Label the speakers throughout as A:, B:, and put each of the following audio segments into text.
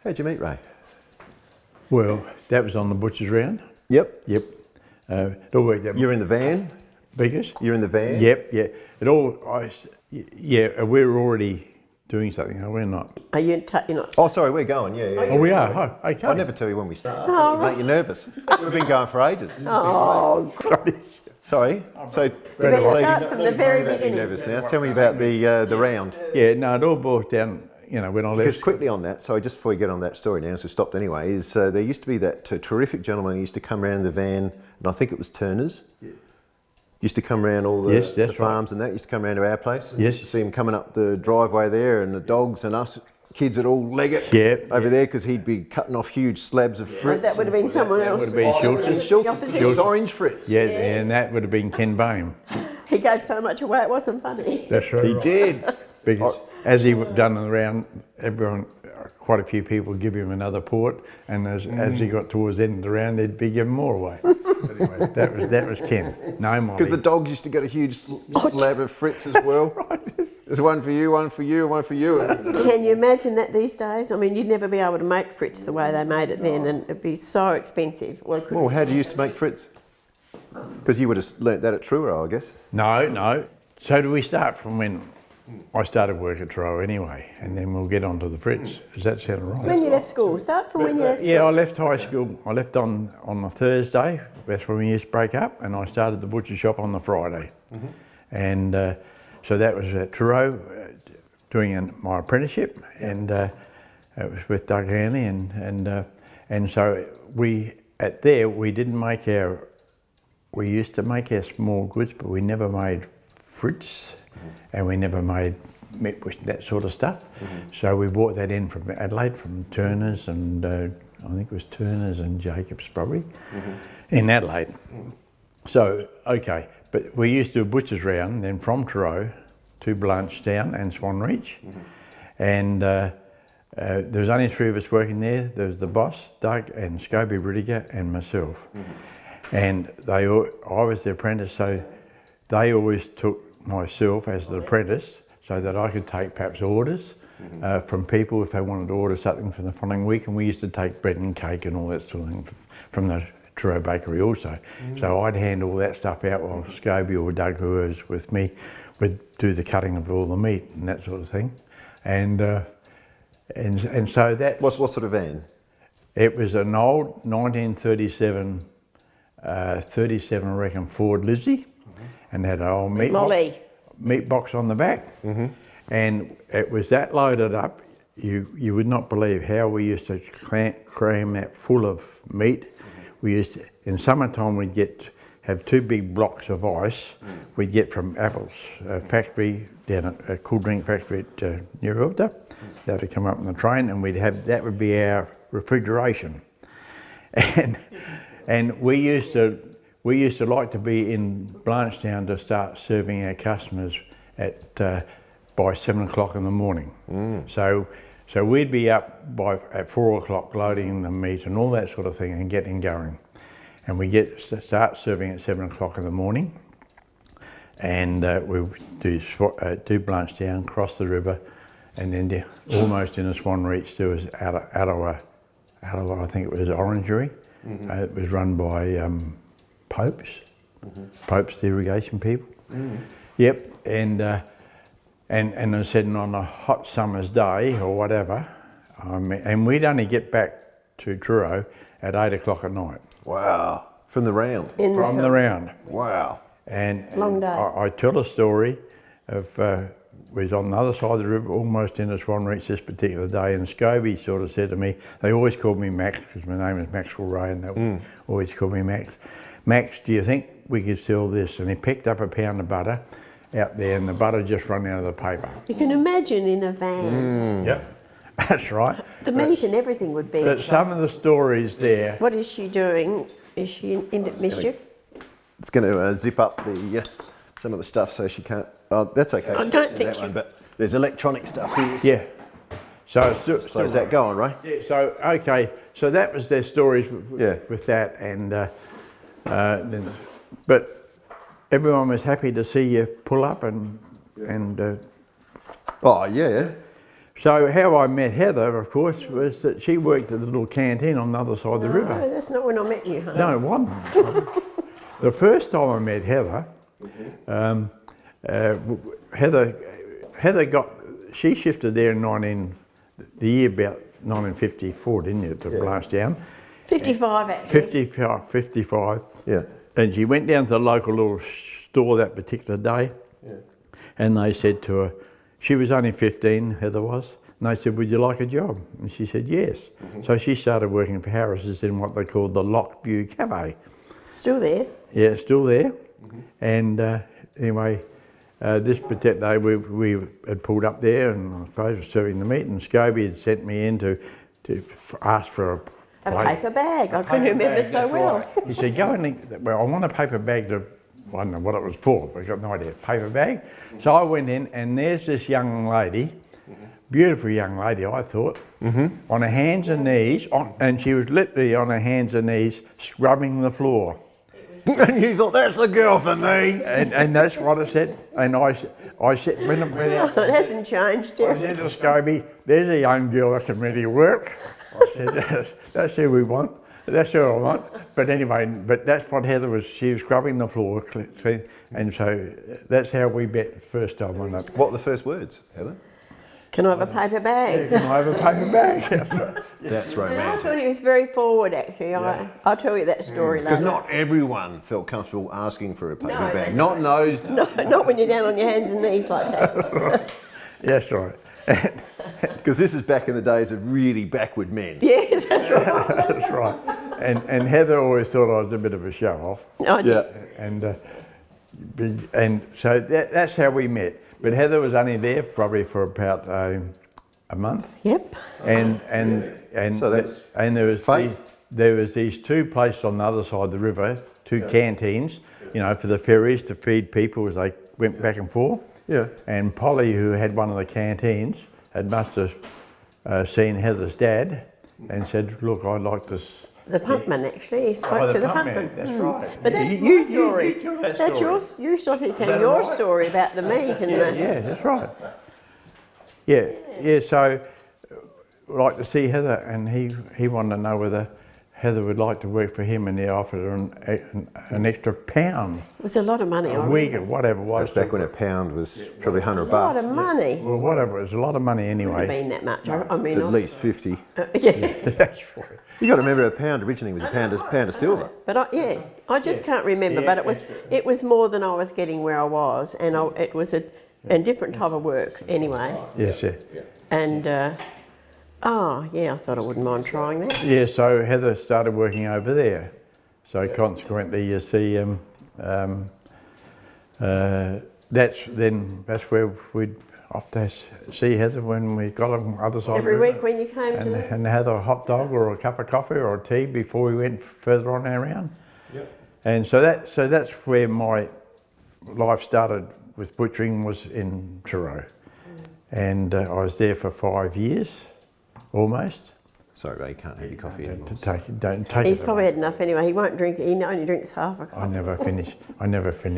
A: How'd you meet Ray?
B: Well, that was on the butcher's round.
A: Yep.
B: Yep. It all worked out.
A: You're in the van?
B: Biggest?
A: You're in the van?
B: Yep, yeah. Yeah, we're already doing something, we're not.
C: Are you you're not?
A: Oh, sorry, we're going, yeah.
B: Oh, we are? Oh, okay.
A: I never tell you when we start.
C: Oh,
A: Make you nervous. We've been going for ages.
C: Oh,
A: Sorry. So,
C: better start from the very beginning.
A: nervous now. Tell me about the round.
B: Yeah, no, it all boils down, when I left.
A: Because quickly on that, sorry, just before we get on that story now, so stopped anyway, is there used to be that terrific gentleman who used to come around in the van, and I think it was Turner's. Yeah. Used to come around all the farms and that, used to come around to our place.
B: Yes.
A: Used to see him coming up the driveway there, and the dogs and us kids would all leg it over there, because he'd be cutting off huge slabs of Fritz.
C: That would have been someone else.
B: That would have been
A: Schulz. It was orange Fritz.
B: Yeah, and that would have been Ken Boehm.
C: He gave so much away, it wasn't funny.
B: That's right.
A: He did.
B: Because as he done around, quite a few people give him another port, and as he got towards the end of the round, they'd be giving more away. But anyway, that was Ken. No, Molly.
A: Because the dogs used to get a huge slab of Fritz as well. Right. There's one for you, one for you, one for you.
C: Can you imagine that these days? I mean, you'd never be able to make Fritz the way they made it then, and it'd be so expensive.
A: Well, how do you used to make Fritz? Because you would have learnt that at Truro, I guess.
B: No. So do we start from when I started work at Truro anyway, and then we'll get on to the Fritz. Does that sound right?
C: When you left school, start from when you left school.
B: Yeah, I left high school. I left on a Thursday. That's when we used to break up, and I started the butcher shop on the Friday. Mm-hmm. And so that was at Truro, doing my apprenticeship, and it was with Doug Hanley, and so we didn't make our. We used to make our small goods, but we never made Fritz, and we never made that sort of stuff. Mm-hmm. So we bought that in from Adelaide, from Turner's, and I think it was Turner's and Jacobs probably, in Adelaide. Mm-hmm. So, okay, but we used to do a butcher's round, then from Truro to Blanchetown and Swan Reach, and there was only 3 of us working there. There was the boss, Doug, and Scobie Rudiger, and myself. And I was the apprentice, so they always took myself as the apprentice, so that I could take perhaps orders from people if they wanted to order something for the following week, and we used to take bread and cake and all that sort of thing from the Truro bakery also. So I'd hand all that stuff out while Scobie or Doug, who was with me, would do the cutting of all the meat and that sort of thing. And so that...
A: What sort of van?
B: It was an old 1937 I reckon, Ford Lizzie, and had an old meat box on the back, and it was that loaded up. You would not believe how we used to cram that full of meat. We used to, in summertime, we'd have 2 big blocks of ice. We'd get from Apple's factory down at a cool drink factory at near Ulta. That would come up on the train, and that would be our refrigeration, and we used to like to be in Blanchetown to start serving our customers by 7 o'clock in the morning. So we'd be up at 4 o'clock loading the meat and all that sort of thing and getting going. And we start serving at 7 o'clock in the morning, and we do Blanchetown, cross the river, and then almost in a Swan Reach there was Ottawa, I think it was Orangery. It was run by Pope's, the irrigation people. Yep, and I said, on a hot summer's day or whatever, and we'd only get back to Truro at 8 o'clock at night.
A: Wow, from the round?
B: From the round.
A: Wow.
B: And
C: long day.
B: I tell a story of, was on the other side of the river, almost in the Swan Reach this particular day, and Scobie sort of said to me, they always called me Max, because my name is Maxwell Ray, and they always called me Max. Max, do you think we could sell this? And he picked up a pound of butter out there, and the butter just run out of the paper.
C: You can imagine in a van.
B: Yep, that's right.
C: The meat and everything would be.
B: But some of the stories there.
C: What is she doing? Is she in mischief?
A: It's going to zip up some of the stuff so she can't. Oh, that's okay.
C: I don't think
A: that one, but there's electronic stuff here.
B: Yeah. So
A: is that going, right?
B: Yeah. So okay. So that was their stories with that, and then, but everyone was happy to see you pull up and.
A: Oh yeah.
B: So how I met Heather, of course, was that she worked at the little canteen on the other side of the river.
C: No, that's not when I met you, huh?
B: No, it wasn't. The first time I met Heather, Heather she shifted there in the year about 1954, didn't you, to Blanchtown?
C: 55 actually.
B: 55.
A: Yeah.
B: And she went down to the local little store that particular day, and they said to her, she was only 15, Heather was, and they said, would you like a job? And she said yes. So she started working for Harris's in what they called the Lockview Cafe.
C: Still there?
B: Yeah, still there. And anyway, this particular day we had pulled up there, and I suppose was serving the meat, and Scobie had sent me in to ask for
C: a paper bag. I couldn't remember so well.
B: Right. He said, go and, well, I want a paper bag to, I don't know what it was for, but I got no idea, paper bag. So I went in, and there's this young lady, beautiful young lady, I thought, on her hands and knees, and she was literally on her hands and knees scrubbing the floor.
A: And you thought, that's the girl for me.
B: And that's what I said. And I said, when I went out,
C: it hasn't changed,
B: I said to Scobie, there's a young girl that can really work. I said, that's who we want. That's who I want. But anyway, but that's what Heather was. She was scrubbing the floor, and so that's how we met the first time on that.
A: What were the first words, Heather?
C: Can I have a paper bag?
B: Yeah, can I have a paper bag?
A: That's
C: I
A: romantic.
C: thought he was very forward, actually. I'll tell you that story later.
A: Because not everyone felt comfortable asking for a paper
C: No,
A: bag.
C: they
A: Not in those days.
C: Not when you're down on your hands and knees like that.
B: Yes, right.
A: Because this is back in the days of really backward men.
C: Yes, that's right.
B: That's right. And Heather always thought I was a bit of a show-off.
C: I did.
B: And so that's how we met. But Heather was only there probably for about a month.
C: Yep.
B: And
A: So that's
B: and there was
A: fate.
B: there was these two places on the other side of the river, two canteens, you know, for the ferries to feed people as they went back and forth.
A: Yeah.
B: And Polly, who had one of the canteens, must have seen Heather's dad and said, look, I'd like this.
C: The pumpman, actually. He spoke to the pumpman.
B: That's right.
C: But that's my story.
B: You tell that
C: That's
B: story.
C: yours. You started telling your story about the meat and the...
B: Yeah, that's right. Yeah, so I'd like to see Heather, and he wanted to know whether Heather would like to work for him, and he offered her an extra £1
C: It was a lot of money.
B: a week or whatever it was.
A: That's back when a pound was probably $100.
C: A lot of money.
B: Well, whatever, it was a lot of money
C: Wouldn't have
B: anyway.
C: been that much. I mean,
A: At least 50.
C: yeah.
B: That's right.
A: You got to remember a pound originally was a pound of silver.
C: But I just can't remember. But it was more than I was getting where I was, and it was a different type of work anyway.
B: Yes, yeah.
C: And I thought I wouldn't mind trying that.
B: Yeah, so Heather started working over there. So consequently, you see, that's where we'd off to see Heather when we got on the other side
C: Every
B: of the river.
C: week when you came to the...
B: And have a hot dog or a cup of coffee or a tea before we went further on around. Yep. And so that's where my life started with butchering, was in Truro. And I was there for 5 years, almost.
A: Sorry, Ray, you can't have your coffee anymore.
B: Don't take
C: He's
B: it
C: probably
B: away.
C: had enough anyway. He won't drink it. He only drinks half a cup.
B: I never finish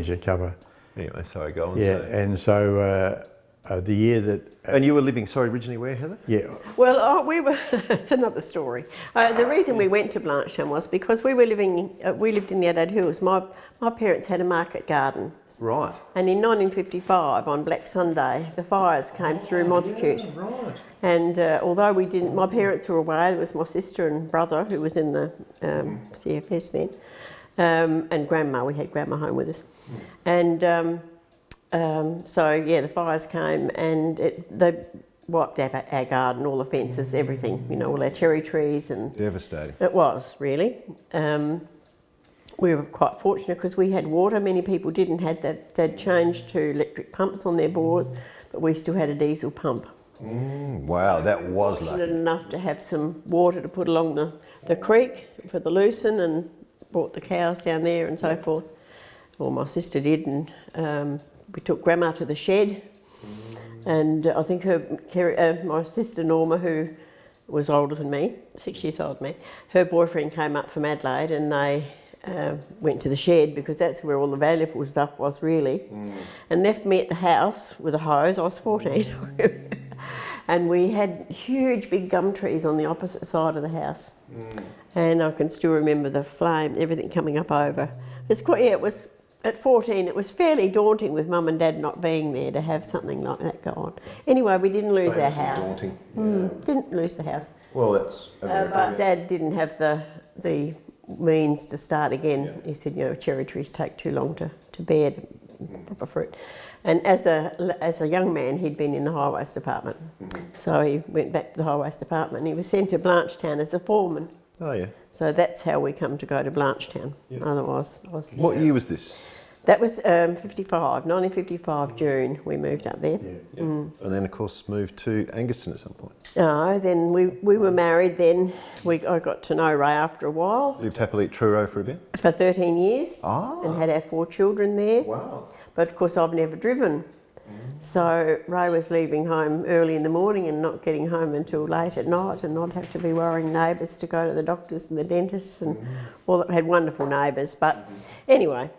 B: a cuppa.
A: Anyway, sorry, go on.
B: Yeah, and so the year that...
A: And you were living, originally where, Heather?
B: Yeah.
C: Well, we were. It's another story. The reason we went to Blanchtown was because we lived in the Adelaide Hills. My parents had a market garden.
A: Right.
C: And in 1955, on Black Sunday, the fires came through Montacute.
A: Right.
C: And although my parents were away, there was my sister and brother who was in the CFS then, and grandma. We had grandma home with us, and the fires came and they wiped out our garden, all the fences, everything. You know, all our cherry trees and.
A: Devastating.
C: It was really. We were quite fortunate because we had water. Many people didn't have that. They'd changed to electric pumps on their bores, but we still had a diesel pump.
A: Wow, that was
C: Fortunate
A: lucky.
C: enough to have some water to put along the creek for the lucerne, and brought the cows down there and so forth. Well, my sister did, and we took Grandma to the shed. And I think my sister Norma, who was older than me, 6 years older than me, her boyfriend came up from Adelaide, and they went to the shed because that's where all the valuable stuff was really, and left me at the house with a hose. I was 14. And we had huge big gum trees on the opposite side of the house. And I can still remember the flame, everything coming up over. It's quite, yeah, it was, at 14, it was fairly daunting with Mum and Dad not being there to have something like that go on. Anyway, we didn't lose our house.
A: Daunting.
C: Didn't lose the house.
A: Well, that's...
C: But Dad didn't have the means to start again. He said, you know, cherry trees take too long to bear proper fruit. And as a young man, he'd been in the highways department. So he went back to the highways department and he was sent to Blanchetown as a foreman.
A: Oh, yeah.
C: So that's how we come to go to Blanchetown. Otherwise, I was...
A: What year was this?
C: That was 1955, June, we moved up there.
A: And then, of course, moved to Angaston at some point.
C: No, then we were married then. I got to know Ray after a while.
A: Lived happily at Truro for a bit?
C: For 13 years.
A: Ah.
C: And had our 4 children there.
A: Wow.
C: But of course I've never driven. So Ray was leaving home early in the morning and not getting home until late at night, and I'd have to be worrying neighbours to go to the doctors and the dentists, and well, had wonderful neighbours. But anyway,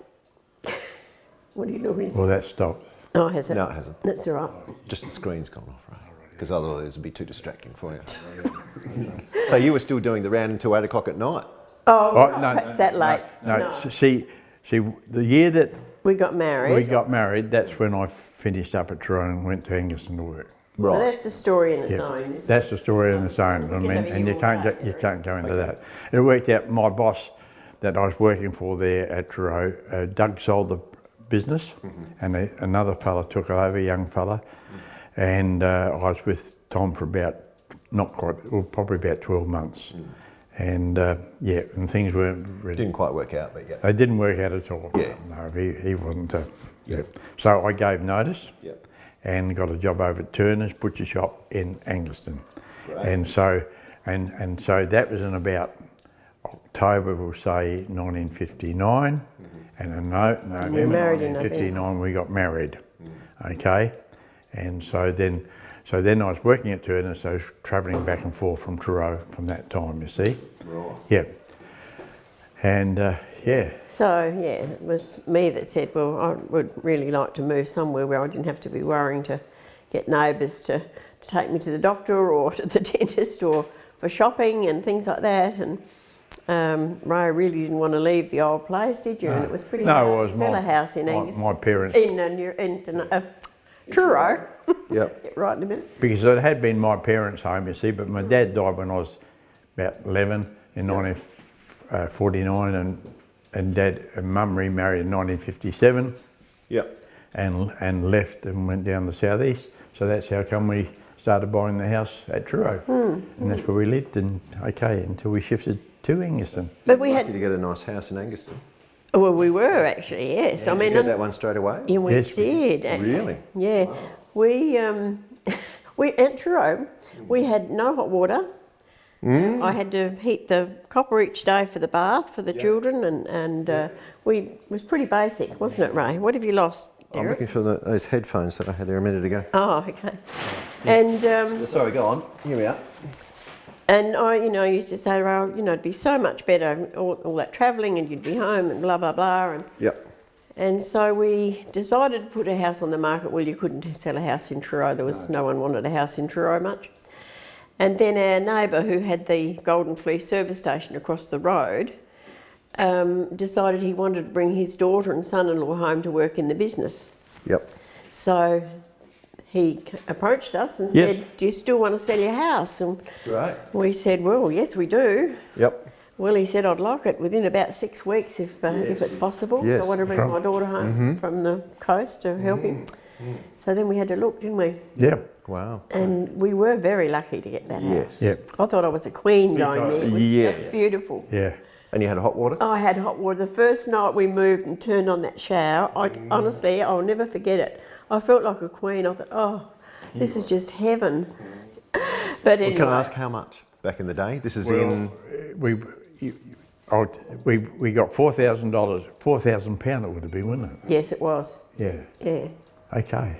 C: what are you doing?
B: Well, that stopped.
C: Oh, has it?
A: No, it hasn't.
C: That's all right.
A: Just the screen's gone off, right? Because otherwise it'd be too distracting for you. So you were still doing the round until 8 o'clock at night?
C: Oh,
B: Oh,
C: no, perhaps that late.
B: No. See, the year that
C: we got married.
B: That's when I finished up at Truro and went to Angaston to work.
C: Well, that's a story in its own.
B: That's the story in its own. I mean, and you can't go into that. It worked out. My boss that I was working for there at Truro, Doug sold the business, and another fella took over, a young fella, and I was with Tom for about probably about 12 months. And and things weren't really...
A: Didn't quite work out, but yeah.
B: They didn't work out at all.
A: Yeah.
B: No, he wasn't... So I gave notice and got a job over at Turner's Butcher Shop in Angaston. Right. And so that was in about October, we'll say, 1959. And in November 1959 we got married. Okay? And so then I was working at Turner, so I was travelling back and forth from Truro from that time, you see. Right. Yeah. And
C: So it was me that said, well, I would really like to move somewhere where I didn't have to be worrying to get neighbours to take me to the doctor or to the dentist or for shopping and things like that. And Ray really didn't want to leave the old place, did you? And it was pretty hard to sell a house in Angaston.
B: My parents...
C: In Truro.
B: Yep.
C: Right in the middle.
B: Because it had been my parents' home, you see, but my dad died when I was about 11 in 1949, and Dad and Mum remarried in 1957. Yep. And left and went down the southeast. So that's how come we started buying the house at Truro. And that's where we lived, and until we shifted to Angaston.
A: But we had to get a nice house in Angaston.
C: Well, we were actually, yes. I mean,
A: did you get that one straight away?
C: Yeah, we did. Actually.
A: Really?
C: Yeah. Wow. We at Truro, we had no hot water. I had to heat the copper each day for the bath for the children, and it was pretty basic, wasn't it, Ray? What have you lost, Derek?
A: I'm looking for those headphones that I had there a minute ago.
C: Oh, okay. And
A: sorry, go on. Here we are.
C: And I, used to say, well, it'd be so much better, all that travelling, and you'd be home, and blah, blah, blah. And so we decided to put a house on the market. Well, you couldn't sell a house in Truro. There was no one wanted a house in Truro much. And then our neighbour, who had the Golden Fleece service station across the road, decided he wanted to bring his daughter and son-in-law home to work in the business. Yep. So he approached us and said, do you still want to sell your house? And we said, well, yes, we do. Yep. Well, he said, I'd like it within about 6 weeks if it's possible. Yes. I want to bring my daughter home from the coast to help him. So then we had to look, didn't we? Yeah. Wow. And we were very lucky to get that house. Yep. I thought I was a queen going there. It was just beautiful. Yeah.
A: And you had hot water?
C: I had hot water. The first night we moved and turned on that shower, honestly, I'll never forget it. I felt like a queen. I thought, oh, this is just heaven. But anyway.
A: Can I ask how much back in the day? This is
B: we got $4,000, £4,000 it would have been, wouldn't it?
C: Yes, it was.
B: Yeah.
C: Yeah.
B: Okay.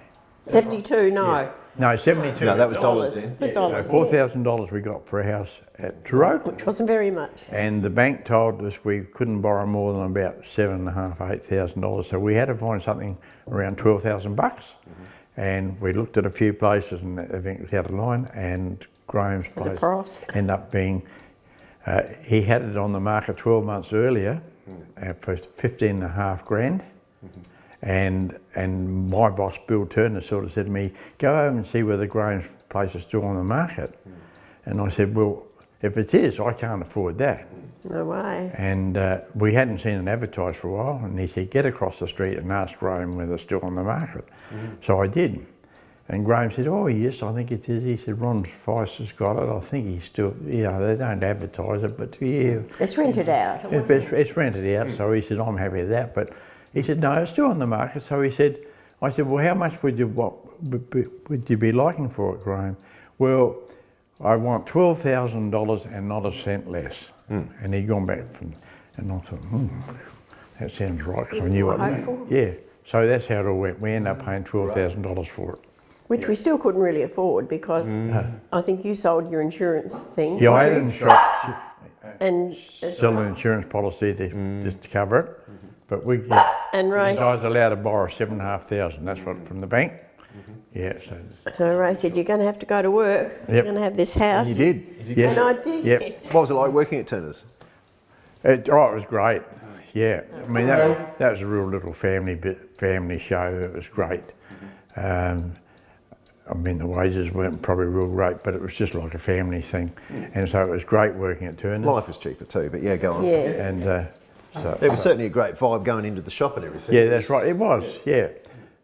C: 72, no.
B: Yeah. No, 72.
A: No, that was dollars then.
C: It was dollars.
B: So $4,000 we got for a house at Truro.
C: Which wasn't very much.
B: And the bank told us we couldn't borrow more than about $7,500, $8,000. So we had to find something around $12,000. and we looked at a few places and everything was out of line, and Graham's place ended up being, he had it on the market 12 months earlier for 15.5 grand. And my boss, Bill Turner, sort of said to me, go home and see whether Graham's place is still on the market. And I said, well, if it is, I can't afford that.
C: No way.
B: And we hadn't seen it advertised for a while, and he said, get across the street and ask Graham whether it's still on the market. So I did. And Graham said, oh yes, I think it is. He said, Ron Fice has got it. I think he's still, you know, they don't advertise it, but yeah.
C: It's rented out.
B: It's rented out, so he said, I'm happy with that. But he said, no, it's still on the market. So he said, I said, well, how much would you be liking for it, Graham? Well, I want $12,000 and not a cent less. And he'd gone back from, and I thought, that sounds right. I knew what I meant. Yeah, so that's how it all went. We ended up paying $12,000 for it.
C: Which we still couldn't really afford because I think you sold your insurance thing.
B: Yeah, I had an insurance.
C: And
B: sell an insurance policy to just to cover it. But we
C: and Ray,
B: I was allowed to borrow $7,500. That's what from the bank. Yeah.
C: So Ray said, "You're going to have to go to work. You're going to have this house."
A: And you did.
B: Yes.
C: And I did.
B: Yep.
A: What was it like working at Turner's?
B: It was great. Yeah. I mean that was a real little family show. It was great. I mean the wages weren't probably real great, but it was just like a family thing, and so it was great working at Turner's.
A: Life was cheaper too, but yeah, go on.
C: Yeah.
B: And so
A: it was certainly a great vibe going into the shop and everything.
B: Yeah, that's right. It was. Yeah.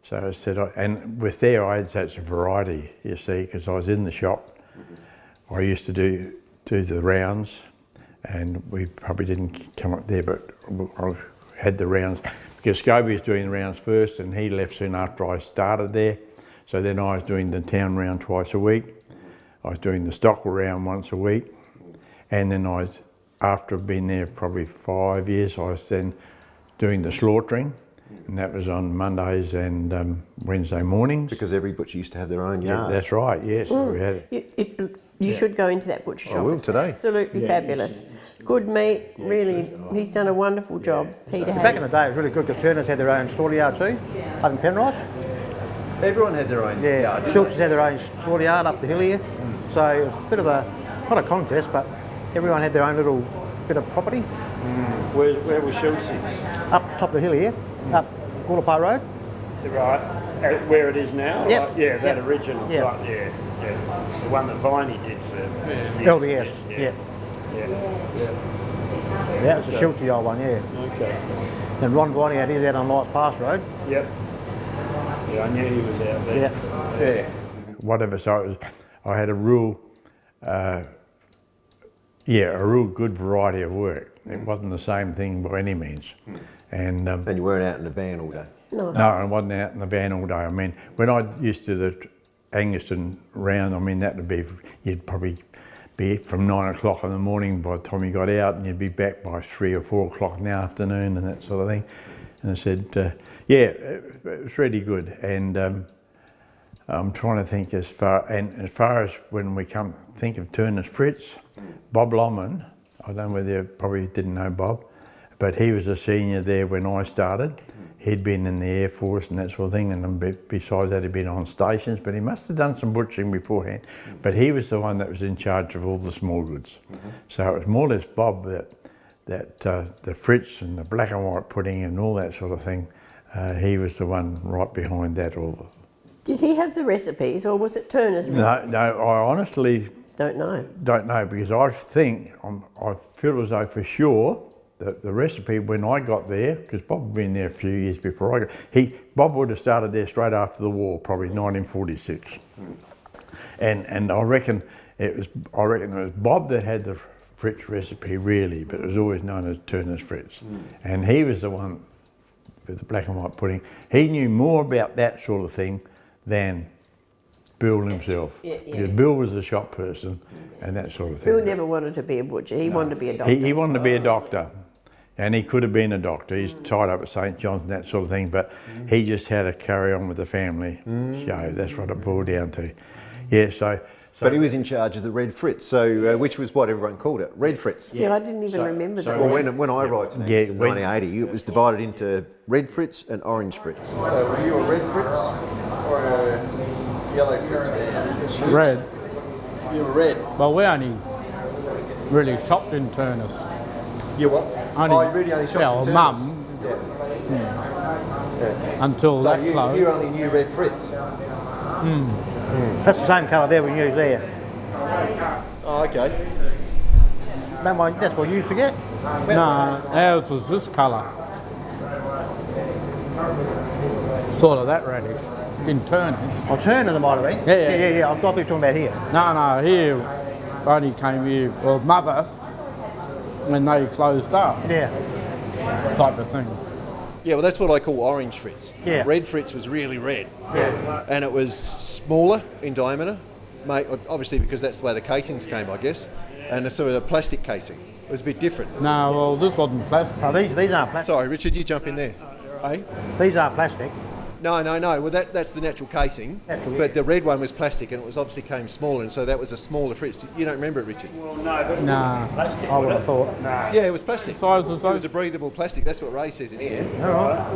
B: So I said, and with there I had such a variety, you see, because I was in the shop. I used to do the rounds, and we probably didn't come up there, but I had the rounds because Scobie was doing the rounds first, and he left soon after I started there. So then I was doing the town round twice a week. I was doing the Stockwell round once a week, and then after I'd been there probably 5 years, I was then doing the slaughtering. And that was on Mondays and Wednesday mornings.
A: Because every butcher used to have their own yard.
B: Yeah, that's right, yes. We had it.
C: You should go into that butcher shop.
A: I will today.
C: It's absolutely fabulous. Good meat, really, he's done a wonderful job, Peter has.
D: Back in the day it was really good because Turner's had their own slaughter yard too, up in Penrose.
A: Everyone had their own yard.
D: Schulz had their own slaughter yard up the hill here. So it was a bit of not a contest, but everyone had their own little bit of property.
E: Where was Schulz's?
D: Up top of the hill here, up Gawler Road.
E: Right, where it is now?
D: Yep.
E: Right? Yeah, that original,
D: Yep.
E: right, yeah. The one that Viney did for
D: LDS, yeah. That was the Schulz old one, yeah.
E: Okay.
D: Then Ron Viney had his out on Lights Pass Road.
E: Yep. Yeah, I knew he was out there.
D: Yeah.
B: whatever. So I had a real good variety of work. It wasn't the same thing by any means. And
A: you weren't out in the van all day?
C: No.
B: No, I wasn't out in the van all day. I mean, when I used to the Angaston round, I mean, that would be, you'd probably be from 9 o'clock in the morning by the time you got out, and you'd be back by 3 or 4 o'clock in the afternoon and that sort of thing. And I said, it was really good. And I'm trying to think as far as when we come think of Turner's FRITZ, Bob Longman, I don't know whether you probably didn't know Bob, but he was a senior there when I started. He'd been in the Air Force and that sort of thing, and besides that he'd been on stations, but he must have done some butchering beforehand. But he was the one that was in charge of all the small goods. So it was more or less Bob that the FRITZ and the black and white pudding and all that sort of thing, he was the one right behind that all.
C: Did he have the recipes, or was it Turner's?
B: No, I honestly
C: don't know.
B: Don't know, because I feel as though for sure that the recipe when I got there, because Bob had been there a few years before I got, Bob would have started there straight after the war, probably 1946, and I reckon it was Bob that had the FRITZ recipe really, but it was always known as Turner's FRITZ, and he was the one with the black and white pudding. He knew more about that sort of thing than Bill himself. Because Bill was the shop person and that sort of thing.
C: Bill never wanted to be a butcher, he wanted to be a doctor.
B: He wanted to be a doctor, and he could have been a doctor. He's tied up at St John's and that sort of thing, but he just had to carry on with the family show. That's what it boiled down to. Yeah, so
A: but he was in charge of the Red FRITZ, so which was what everyone called it, Red FRITZ.
C: See, I didn't even remember that.
A: Well, when I arrived in 1980, it was divided into Red FRITZ and Orange FRITZ. So were you a Red FRITZ or a Yellow Fritz.
F: Red.
A: You were red.
F: Well, we only really shopped in Turners.
A: You what?
F: Only,
A: Oh, you really only shopped in Turners?
F: Mum. Until
A: So
F: that closed.
A: you only knew Red Fritz?
D: That's the same colour there we use there.
A: Oh, okay.
D: That's what you used to get.
F: No, ours was this colour. Sort of that reddish. In Turners.
D: Oh, Turners might have been.
F: Yeah.
D: I've got what you're talking about here.
F: No, here, only came here, well, Mother, when they closed up,
D: Yeah.
F: type of thing.
A: Yeah, well, that's what I call orange Fritz.
D: Yeah.
A: Red Fritz was really red.
D: Yeah.
A: And it was smaller in diameter, obviously because that's the way the casings came, I guess. And a sort of a plastic casing. It was a bit different.
F: No, well, this wasn't plastic.
D: Oh, these aren't plastic.
A: Sorry, Richard, you jump in there. Hey?
D: These aren't plastic.
A: No. Well, that's the natural casing. But the red one was plastic, and it was obviously came smaller, and so that was a smaller Fritz. You don't remember it, Richard?
E: Well, no, but
F: Nah.
E: plastic.
D: I would have thought.
E: No.
A: Yeah, it was plastic.
F: Size was
A: It was a breathable plastic. That's what Ray says in here.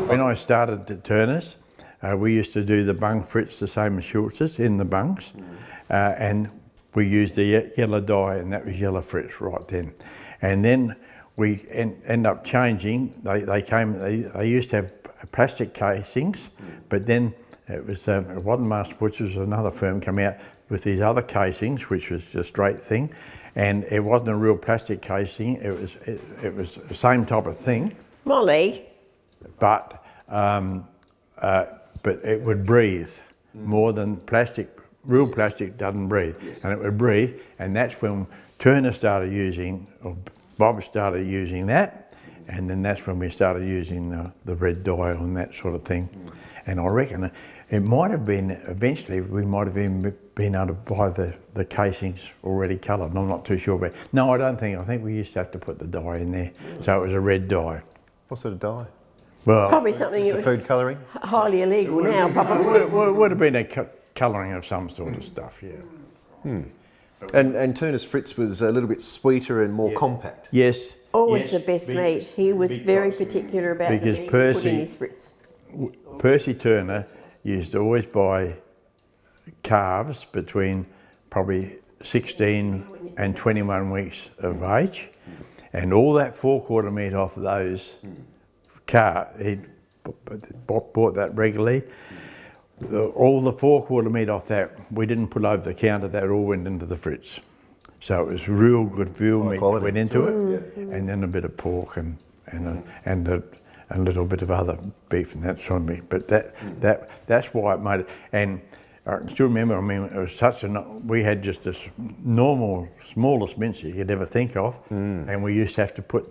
B: When I started at Turners, we used to do the bung Fritz the same as Schulz's in the bungs, and we used the yellow dye, and that was yellow Fritz right then. And then we end up changing. They used to have plastic casings, but then it wasn't Master Butchers, another firm come out with these other casings, which was a straight thing, and it wasn't a real plastic casing. It was the same type of thing,
C: Molly,
B: but it would breathe more than plastic. Real plastic doesn't breathe, and it would breathe, and that's when Turner started using, or Bob started using that, and then that's when we started using the red dye on that sort of thing. And I reckon it might have been, eventually we might have even been able to buy the casings already coloured, and I'm not too sure about. No, I don't think, I think we used to have to put the dye in there, so it was a red dye.
A: What sort of dye?
B: Well,
C: probably something that was
A: Food colouring?
C: highly illegal now, probably.
B: it would have been a colouring of some sort of stuff, yeah.
A: And Turner's Fritz was a little bit sweeter and more compact.
B: Yes.
C: Always
B: yes,
C: the best meat. He was very particular about the
B: because
C: meat he put in
B: Percy-
C: his Fritz.
B: Percy Turner used to always buy calves between probably 16 and 21 weeks of age, and all that 4/4 meat off those calves, he bought that regularly. All the 4/4 meat off that, we didn't put over the counter, that all went into the Fritz. So it was real good veal meat that went into it, and then a bit of pork and a little bit of other beef and that sort of meat. But that's why it made it. And I still remember, I mean, it was we had just this normal, smallest mincer you could ever think of, and we used to have to put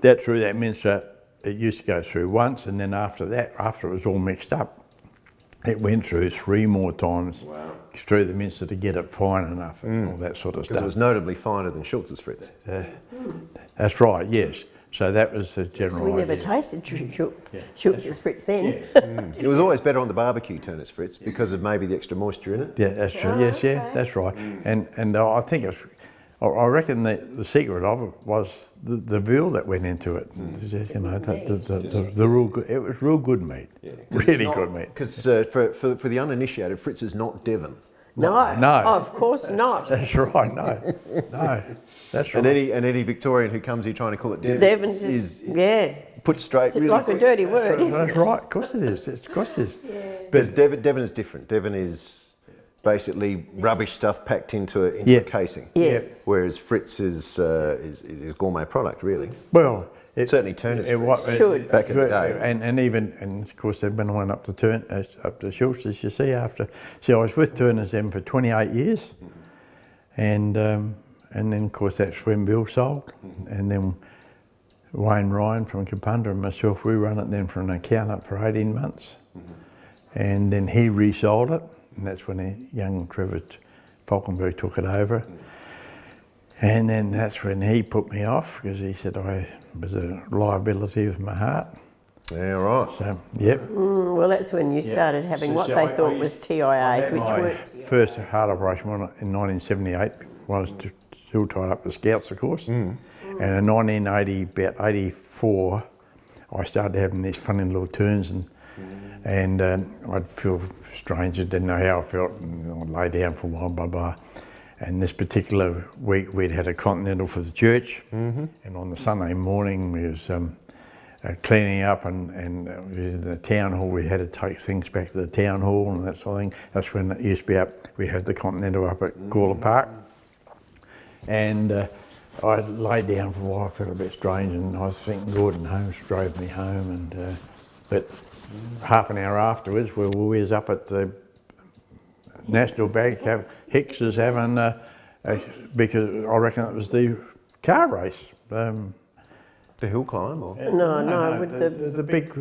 B: that through that mincer. It used to go through once, and then after it was all mixed up, it went through 3 more times through the mincer to get it fine enough and all that sort of stuff.
A: Because it was notably finer than Schultz's Fritz.
B: That's right, yes. So that was the general
C: We never
B: idea.
C: tasted Schultz's Fritz then.
A: It was always better on the barbecue, Turner's Fritz, because of maybe the extra moisture in it.
B: Yeah, that's true. Yes, yeah, that's right. And I think I reckon the secret of it was the veal that went into it. You know, the real good. It was real good meat. Yeah, really good meat.
A: Because for the uninitiated, Fritz is not Devon.
C: No,
B: No.
C: of course not.
B: That's right. No, that's right.
A: And any Victorian who comes here trying to call it Devon
C: Devon's
A: is
C: yeah.
A: put straight.
C: It's
A: Really
C: like
A: quick.
C: a dirty word, isn't
B: That's
C: it?
B: right. Of course it is. Of course it is.
A: But Devon is different. Devon is basically rubbish stuff packed into a casing.
C: Yes.
A: Whereas Fritz is gourmet product, really.
B: Well,
A: Certainly Turner's Fritz.
C: Should.
A: Back in the day.
B: And of course when I went up to Schulz's, you see, I was with Turner's then for 28 years, and then of course that's when Bill sold, and then Wayne Ryan from Kapunda and myself, we run it then for an accountant for 18 months, and then he resold it, and that's when young Trevor Falkenberg took it over. And then that's when he put me off, because he said I was a liability with my heart.
A: Yeah, right.
B: So, yep.
C: Well, that's when you started having what they thought was TIAs, which
B: My
C: weren't.
B: first heart operation in 1978 was still tied up to Scouts, of course. And in 1980, about 84, I started having these funny little turns, and And I'd feel strange, I didn't know how I felt, and I'd lay down for a while, blah, blah. And this particular week we'd had a continental for the church, and on the Sunday morning we was cleaning up, and in the town hall we had to take things back to the town hall and that sort of thing. That's when it used to be up, we had the continental up at Gawler Park. And I lay down for a while, felt a bit strange, and I was thinking Gordon Holmes drove me home, and but half an hour afterwards we were always up at the National Bank, Hicks is having, because I reckon it was the car race.
A: The hill climb? Or?
C: No, with
B: the big,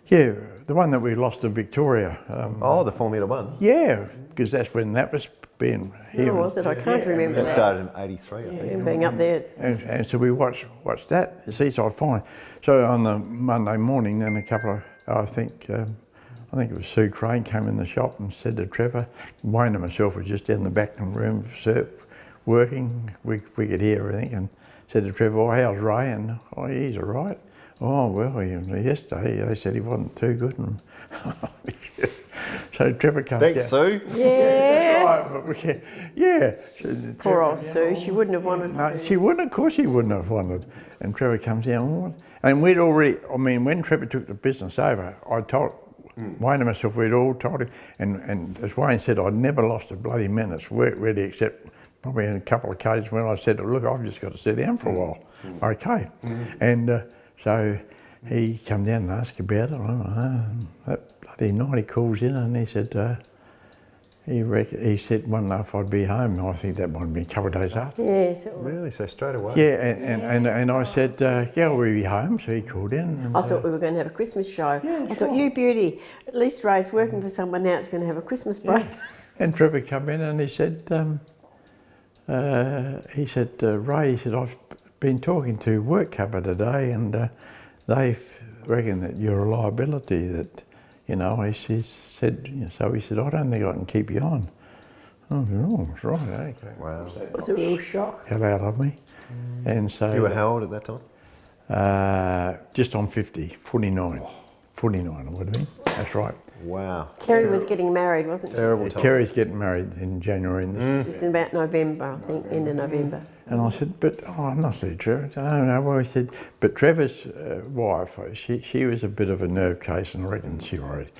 B: yeah, the one that we lost to Victoria.
A: The Formula One?
B: Yeah, because that's when that was being here.
C: Oh, was it? I can't remember
A: It
C: that.
A: started in '83, I think.
C: And being up there.
B: And so we watched that, the Seaside Fine. So on the Monday morning, then a couple of, I think it was Sue Crane came in the shop and said to Trevor, Wayne and myself were just in the back room working, we could hear everything, and said to Trevor, oh, how's Ray? And he's all right. Oh, well, yesterday they said he wasn't too good. And so Trevor comes down.
A: Thanks, Sue.
C: Yeah.
B: Yeah.
C: Poor old Sue, she wouldn't have wanted
B: No,
C: to.
B: she wouldn't, of course she wouldn't have wanted. And Trevor comes down, and we'd already, when Trevor took the business over, I told Wayne and myself, we'd all told him, and as Wayne said, I'd never lost a bloody minute's work really, except probably in a couple of occasions when I said, look, I've just got to sit down for a while. Okay. And so he come down and asked about it. That bloody night he calls in and he said, he said one night if I'd be home. I think that might have been a couple of days after.
C: Yes.
A: Really? So straight away?
B: Yeah, and I said, yeah, we'll be home. So he called in. And,
C: I thought we were going to have a Christmas show.
B: Yeah,
C: I thought, you beauty, at least Ray's working for someone now, it's going to have a Christmas break.
B: And Trevor come in and he said, Ray, he said, I've been talking to work cover today, and they reckon that you're a liability, that, he said, so he said, I don't think I can keep you on. I said, oh, that's right, okay.
A: Wow.
C: It was a real shock.
B: Hell out of me. And so...
A: You were how old at that time?
B: Just on 50, 49. 49 it would have been, that's right.
A: Wow.
C: Terry was getting married, wasn't she?
A: Terrible time.
B: Terry's getting married in January.
C: It was in about November, I think, end of November.
B: And I said, but I'm not saying Trevor. I don't know. Well, he said, but Trevor's wife, she was a bit of a nerve case, and I reckon she worried.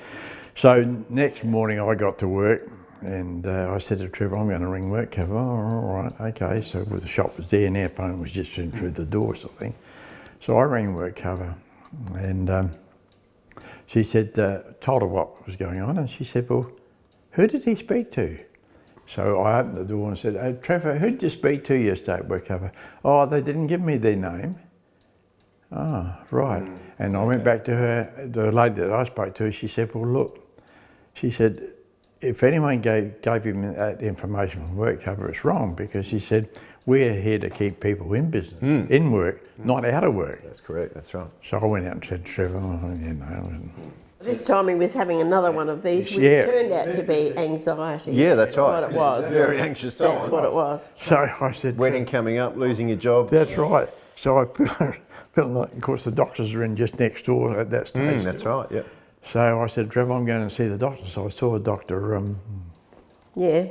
B: So next morning I got to work, and I said to Trevor, I'm going to ring work cover. Oh, all right, okay. So the shop was there, and our phone was just in through the door, sort of thing. So I rang work cover, and she said, told her what was going on, and she said, well, who did he speak to? So I opened the door and said, oh, Trevor, who did you speak to yesterday at work cover? Oh, they didn't give me their name. Oh, right. And I went back to her, the lady that I spoke to, she said, well, look, she said, if anyone gave him that information from work cover, it's wrong, because she said, we're here to keep people in business, in work, not out of work.
A: That's correct, that's right.
B: So I went out and said to Trevor,
C: This time he was having another one of these, which turned out to be anxiety.
A: Yeah, that's right.
C: What it was.
A: Very anxious time.
C: That's what it was.
B: So I said,
A: Wedding coming up, losing your job.
B: that's right. So I of course the doctors are in just next door at that stage.
A: That's right, yep.
B: So I said, Trevor, I'm going to see the doctor. So I saw a doctor,
C: Yeah.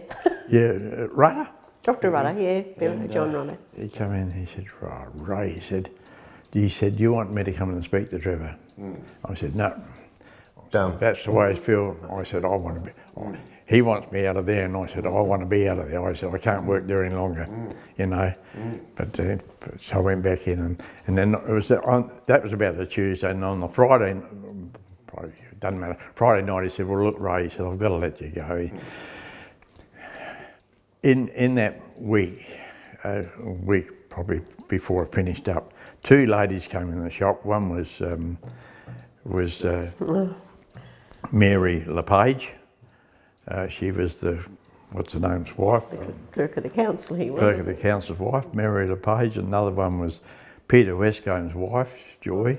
B: Rudder.
C: Dr. Rudder, yeah, John Rudder.
B: He came in, he said, Ray, he said, do you want me to come and speak to Trevor? I said, no.
A: Done.
B: That's the way I feel. I said, I want to be, he wants me out of there, and I said, I want to be out of there. I said, I can't work there any longer, But so I went back in, and then it was that was about the Tuesday, and on the Friday, probably, it doesn't matter, Friday night he said, well, look, Ray, he said, I've got to let you go. In that week probably before I finished up, two ladies came in the shop. One was Mary LePage. She was what's her name's wife?
C: Clerk of the council he was.
B: Clerk of the council's wife, Mary LePage. Another one was Peter Westcomb's wife, Joy,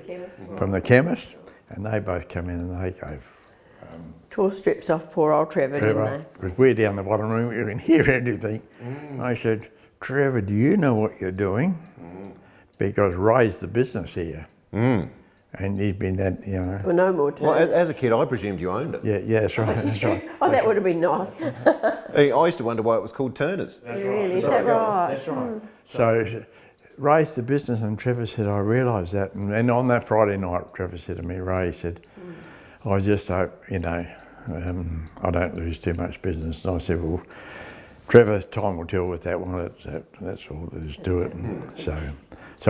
B: from the chemist. And they both come in and they gave...
C: Tore strips off poor old Trevor, didn't they?
B: Because we're down the bottom room, we can hear anything. I said, Trevor, do you know what you're doing? Because Ray's the business here. And he'd been that, you know.
C: Well, no more time.
A: Well, as a kid, I presumed you owned it.
B: Yeah, that's right. That's right.
C: Oh, that would have been nice.
A: I used to wonder why it was called Turner's.
C: Really, is that right?
B: That's right. So Ray's the business, and Trevor said, I realised that. And on that Friday night, Trevor said to me, Ray said, I just hope, you know, I don't lose too much business. And I said, well, Trevor, time will tell with that one. That's all there is to it. So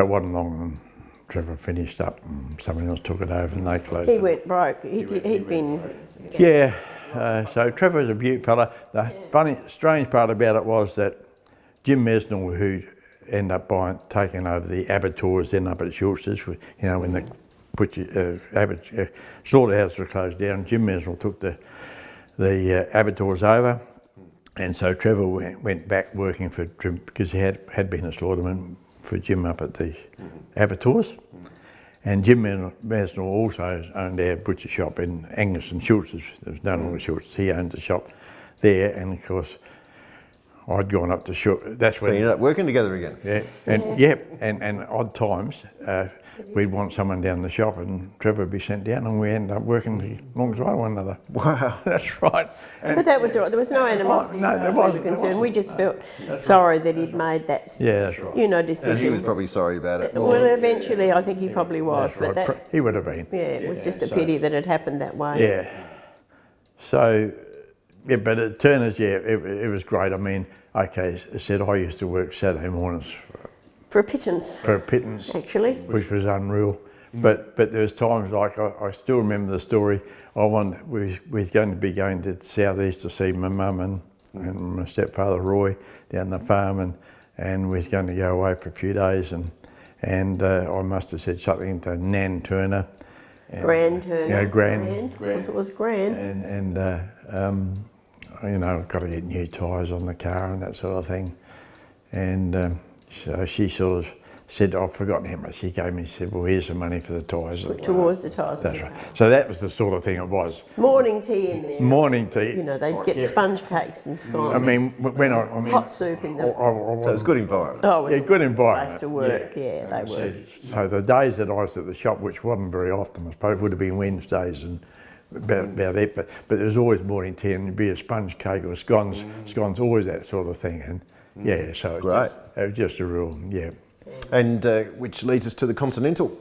B: it wasn't long, and Trevor finished up, and someone else took it over, and they closed it.
C: He went broke. He'd been...
B: Yeah, so Trevor was a beaut fella. The funny, strange part about it was that Jim Menzel, who ended up taking over the abattoirs then up at Schulz's, you know, when the slaughterhouses were closed down, Jim Menzel took the abattoirs over, and so Trevor went back working for Jim, because he had been a slaughterman for Jim up at the abattoirs. And Jim Menzel also owned our butcher shop in Angaston, Schulz's. There was no longer Schulz. He owned the shop there, and of course I'd gone up to Schulz. That's when
A: So you ended up working together again.
B: Yeah, and odd times we'd want someone down the shop, and Trevor would be sent down, and we ended up working alongside one another.
A: Wow.
B: That's right.
C: But that was all right. There was no animosity.
B: No, there
C: as far as we
B: wasn't.
C: were concerned. We just felt sorry that he'd made that,
B: Yeah, that's right.
C: you know,
A: And he
C: decision.
A: was probably sorry about it.
C: Well, eventually, I think he probably was.
B: That's
C: But
B: right.
C: that,
B: He would have been.
C: yeah, it was just a pity that it happened that way.
B: Yeah. So, yeah, but at Turner's, yeah, it was great. I mean, okay, I said I used to work Saturday mornings
C: For a pittance,
B: for a pittance,
C: actually.
B: which was unreal. But there was times like I still remember the story. We was going to be going to the southeast to see my mum and my stepfather Roy down the farm, and we was going to go away for a few days, and I must have said something to Nan Turner.
C: Grand Turner.
B: Yeah, Grand.
C: It was grand.
B: And you know, I've got to get new tyres on the car and that sort of thing. And so she sort of said, I've forgotten how much she gave me. She said, well, here's the money for the tyres.
C: Towards the tyres.
B: That's right. So that was the sort of thing it was.
C: Morning tea in there.
B: Morning tea.
C: You know, they'd get sponge cakes and scones.
B: I mean, when I mean,
C: hot soup in them.
A: So it was a good environment.
C: Oh, it was
B: yeah,
C: a
B: good environment.
C: place to work. Yeah, they were.
B: So the days that I was at the shop, which wasn't very often, I suppose would have been Wednesdays and about it, but there was always morning tea, and there'd be a sponge cake or scones, always that sort of thing. And yeah, so
A: Great.
B: It was just a real, yeah.
A: And which leads us to the Continental,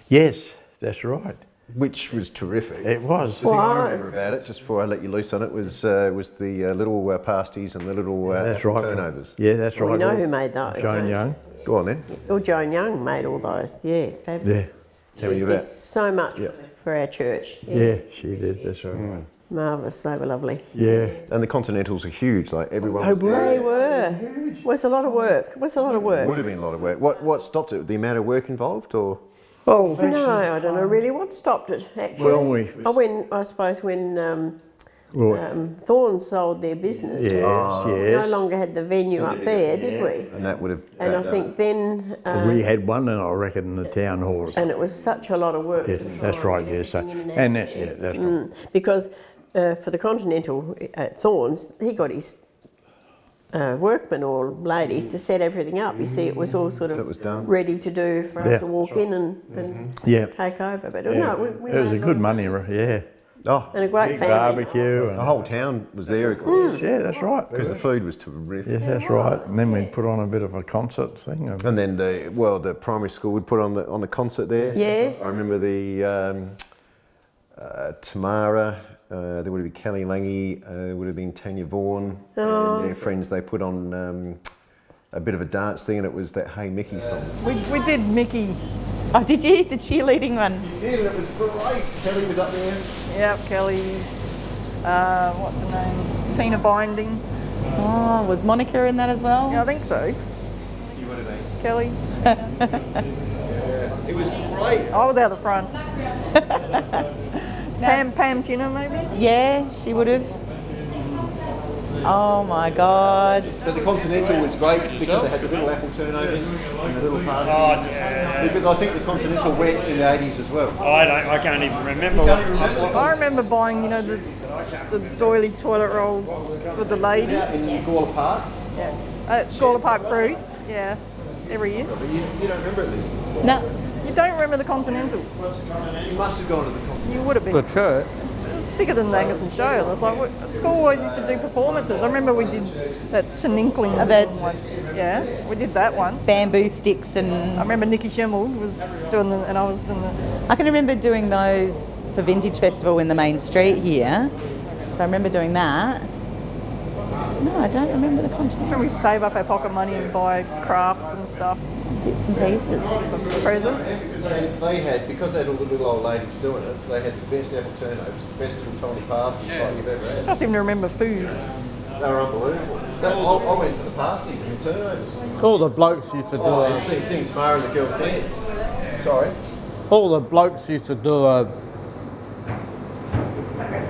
B: Yes, that's right.
A: which was terrific.
B: It was.
A: The thing I remember about it, just before I let you loose on it, was the little pasties and the little
B: That's right.
A: turnovers.
B: Yeah, that's
C: Well,
B: right.
C: you know who made those,
B: Joan
C: don't you?
B: Young.
A: Go on then.
C: Well, Joan Young made all those. Yeah, fabulous.
A: Tell me
C: She
A: about
C: did so much for our church.
B: Yeah, she did. That's right.
C: Marvellous. They were lovely.
B: Yeah.
A: And the Continentals are huge, like everyone was
C: They
A: there.
C: were. It was a lot of work. It was a lot of
A: Would
C: work.
A: have been a lot of work. What stopped it? The amount of work involved, or?
B: Oh,
C: No, I don't know really what stopped it, actually.
B: Well,
C: I suppose when
B: well,
C: Thorns sold their business,
B: yes,
C: we no
B: yes.
C: longer had the venue up there, did we?
A: And that would have.
C: And I think then,
B: We had one, and I reckon in the town hall.
C: and it was such a lot of work.
B: Yeah,
C: to try
B: that's
C: and
B: right.
C: get
B: Yeah, so
C: everything in and out
B: and
C: of
B: that,
C: the
B: yeah,
C: shed.
B: that's right.
C: Because for the Continental at Thorns, he got his workmen or ladies to set everything up. You see, it was all sort
A: That
C: of
A: was done.
C: ready to do for
B: Yeah.
C: us to walk in and
B: Yeah.
C: take over. But
B: Yeah.
C: no, we
B: It was
C: made
B: a good money, yeah.
A: Oh,
C: and a great
B: Big
C: family.
B: barbecue.
A: the
B: And,
A: whole town was there, of course,
B: yeah, that's right.
A: because the food was terrific.
B: Yes, that's right. And then we'd put on a bit of a concert thing.
A: And then the primary school would put on the concert there.
C: Yes.
A: I remember the Tamara. There would have been Kelly Lange. There would have been Tanya Vaughan and their friends. They put on a bit of a dance thing, and it was that Hey Mickey song.
G: We did Mickey. Oh, did you? The cheerleading one?
A: We did, and it was great. Kelly was up there.
G: Yep, Kelly. What's her name? Tina Binding.
H: Oh, was Monica in that as well?
G: Yeah, I think so.
A: She would have been.
G: Kelly.
A: It was great.
G: I was out the front. Pam Chinner, maybe?
H: Yeah, she would have. Oh my God.
A: But the Continental was great because they had the little apple turnovers and the little parties. Because I think the Continental went in the 80s as well.
E: I can't even remember.
G: I remember buying, the doily toilet roll with the lady.
A: Out in Nicolle Park.
G: Yeah. At Gawler Park Fruits. Yeah. Every year.
A: But you don't remember it, Liz?
H: No.
G: You don't remember the Continental?
A: You must have gone to the Continental.
G: You would have been.
F: The church.
G: It's bigger than the Angaston show. It was like, school always used to do performances. I remember we did that Tinkling one. Yeah, we did that once.
H: Bamboo sticks and...
G: I remember Nicky Schemmel was doing the, and I was doing the...
H: I can remember doing those for Vintage Festival in the main street here. So I remember doing that. No, I don't remember the content.
G: That's when we save up our pocket money and buy crafts and stuff.
H: Bits and pieces.
G: For presents.
A: They had, because they had all the little old ladies doing it, they had the best apple turnovers, the best little tiny pasties like you've ever had.
G: I seem to remember food.
A: They were unbelievable. I went for the pasties and the turnovers.
F: All the blokes used to do
A: Oh, sing Tamara and the girls dance. Sorry.
F: all the blokes used to do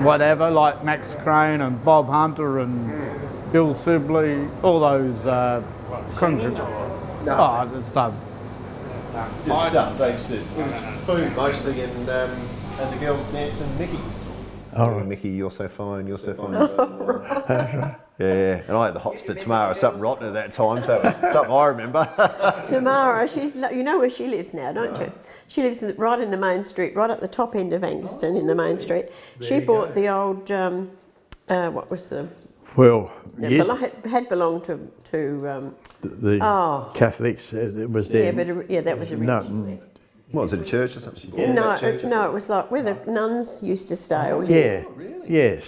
F: whatever, like Max Crane and Bob Hunter and Bill Sibley, all those country. Oh, that's stuff.
A: Just stuff they used to. It was food mostly, and the girls dance and Mickey. Oh, Mickey, you're so fine. You're so fine. Yeah, and I had the hots for Tamara, something rotten at that time, so it was something I remember.
C: Tamara, you know where she lives now, don't you? She lives right in the main street, right at the top end of Angaston in the main street. She bought the old, what was the...
B: Well, yes.
C: Had belonged to
B: the Catholics. It was there.
C: Yeah, but that was original.
B: No,
A: what was it, a church or something?
C: No, it was like where the nuns used to stay.
B: Yeah, really? Yes.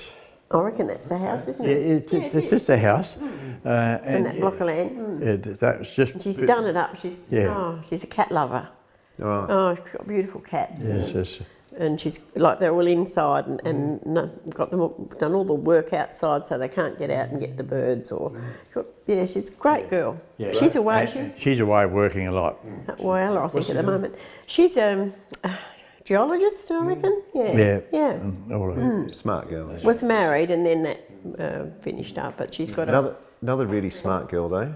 C: I reckon that's the house, isn't it?
B: Yeah, it's just a house.
C: And that block of land.
B: Yeah, that was just...
C: She's done it up. She's a cat lover.
A: Right.
C: Oh, she's got beautiful cats.
B: Yes.
C: And she's like, they're all inside and got them done all the work outside so they can't get out and get the birds yeah, she's a great girl. Yeah. She's away.
B: She's away working a lot.
C: Well, I think at the moment. She's a geologist, I reckon.
B: Yeah.
A: Smart girl.
C: Was married and then that finished up, but she's got
A: another really smart girl though,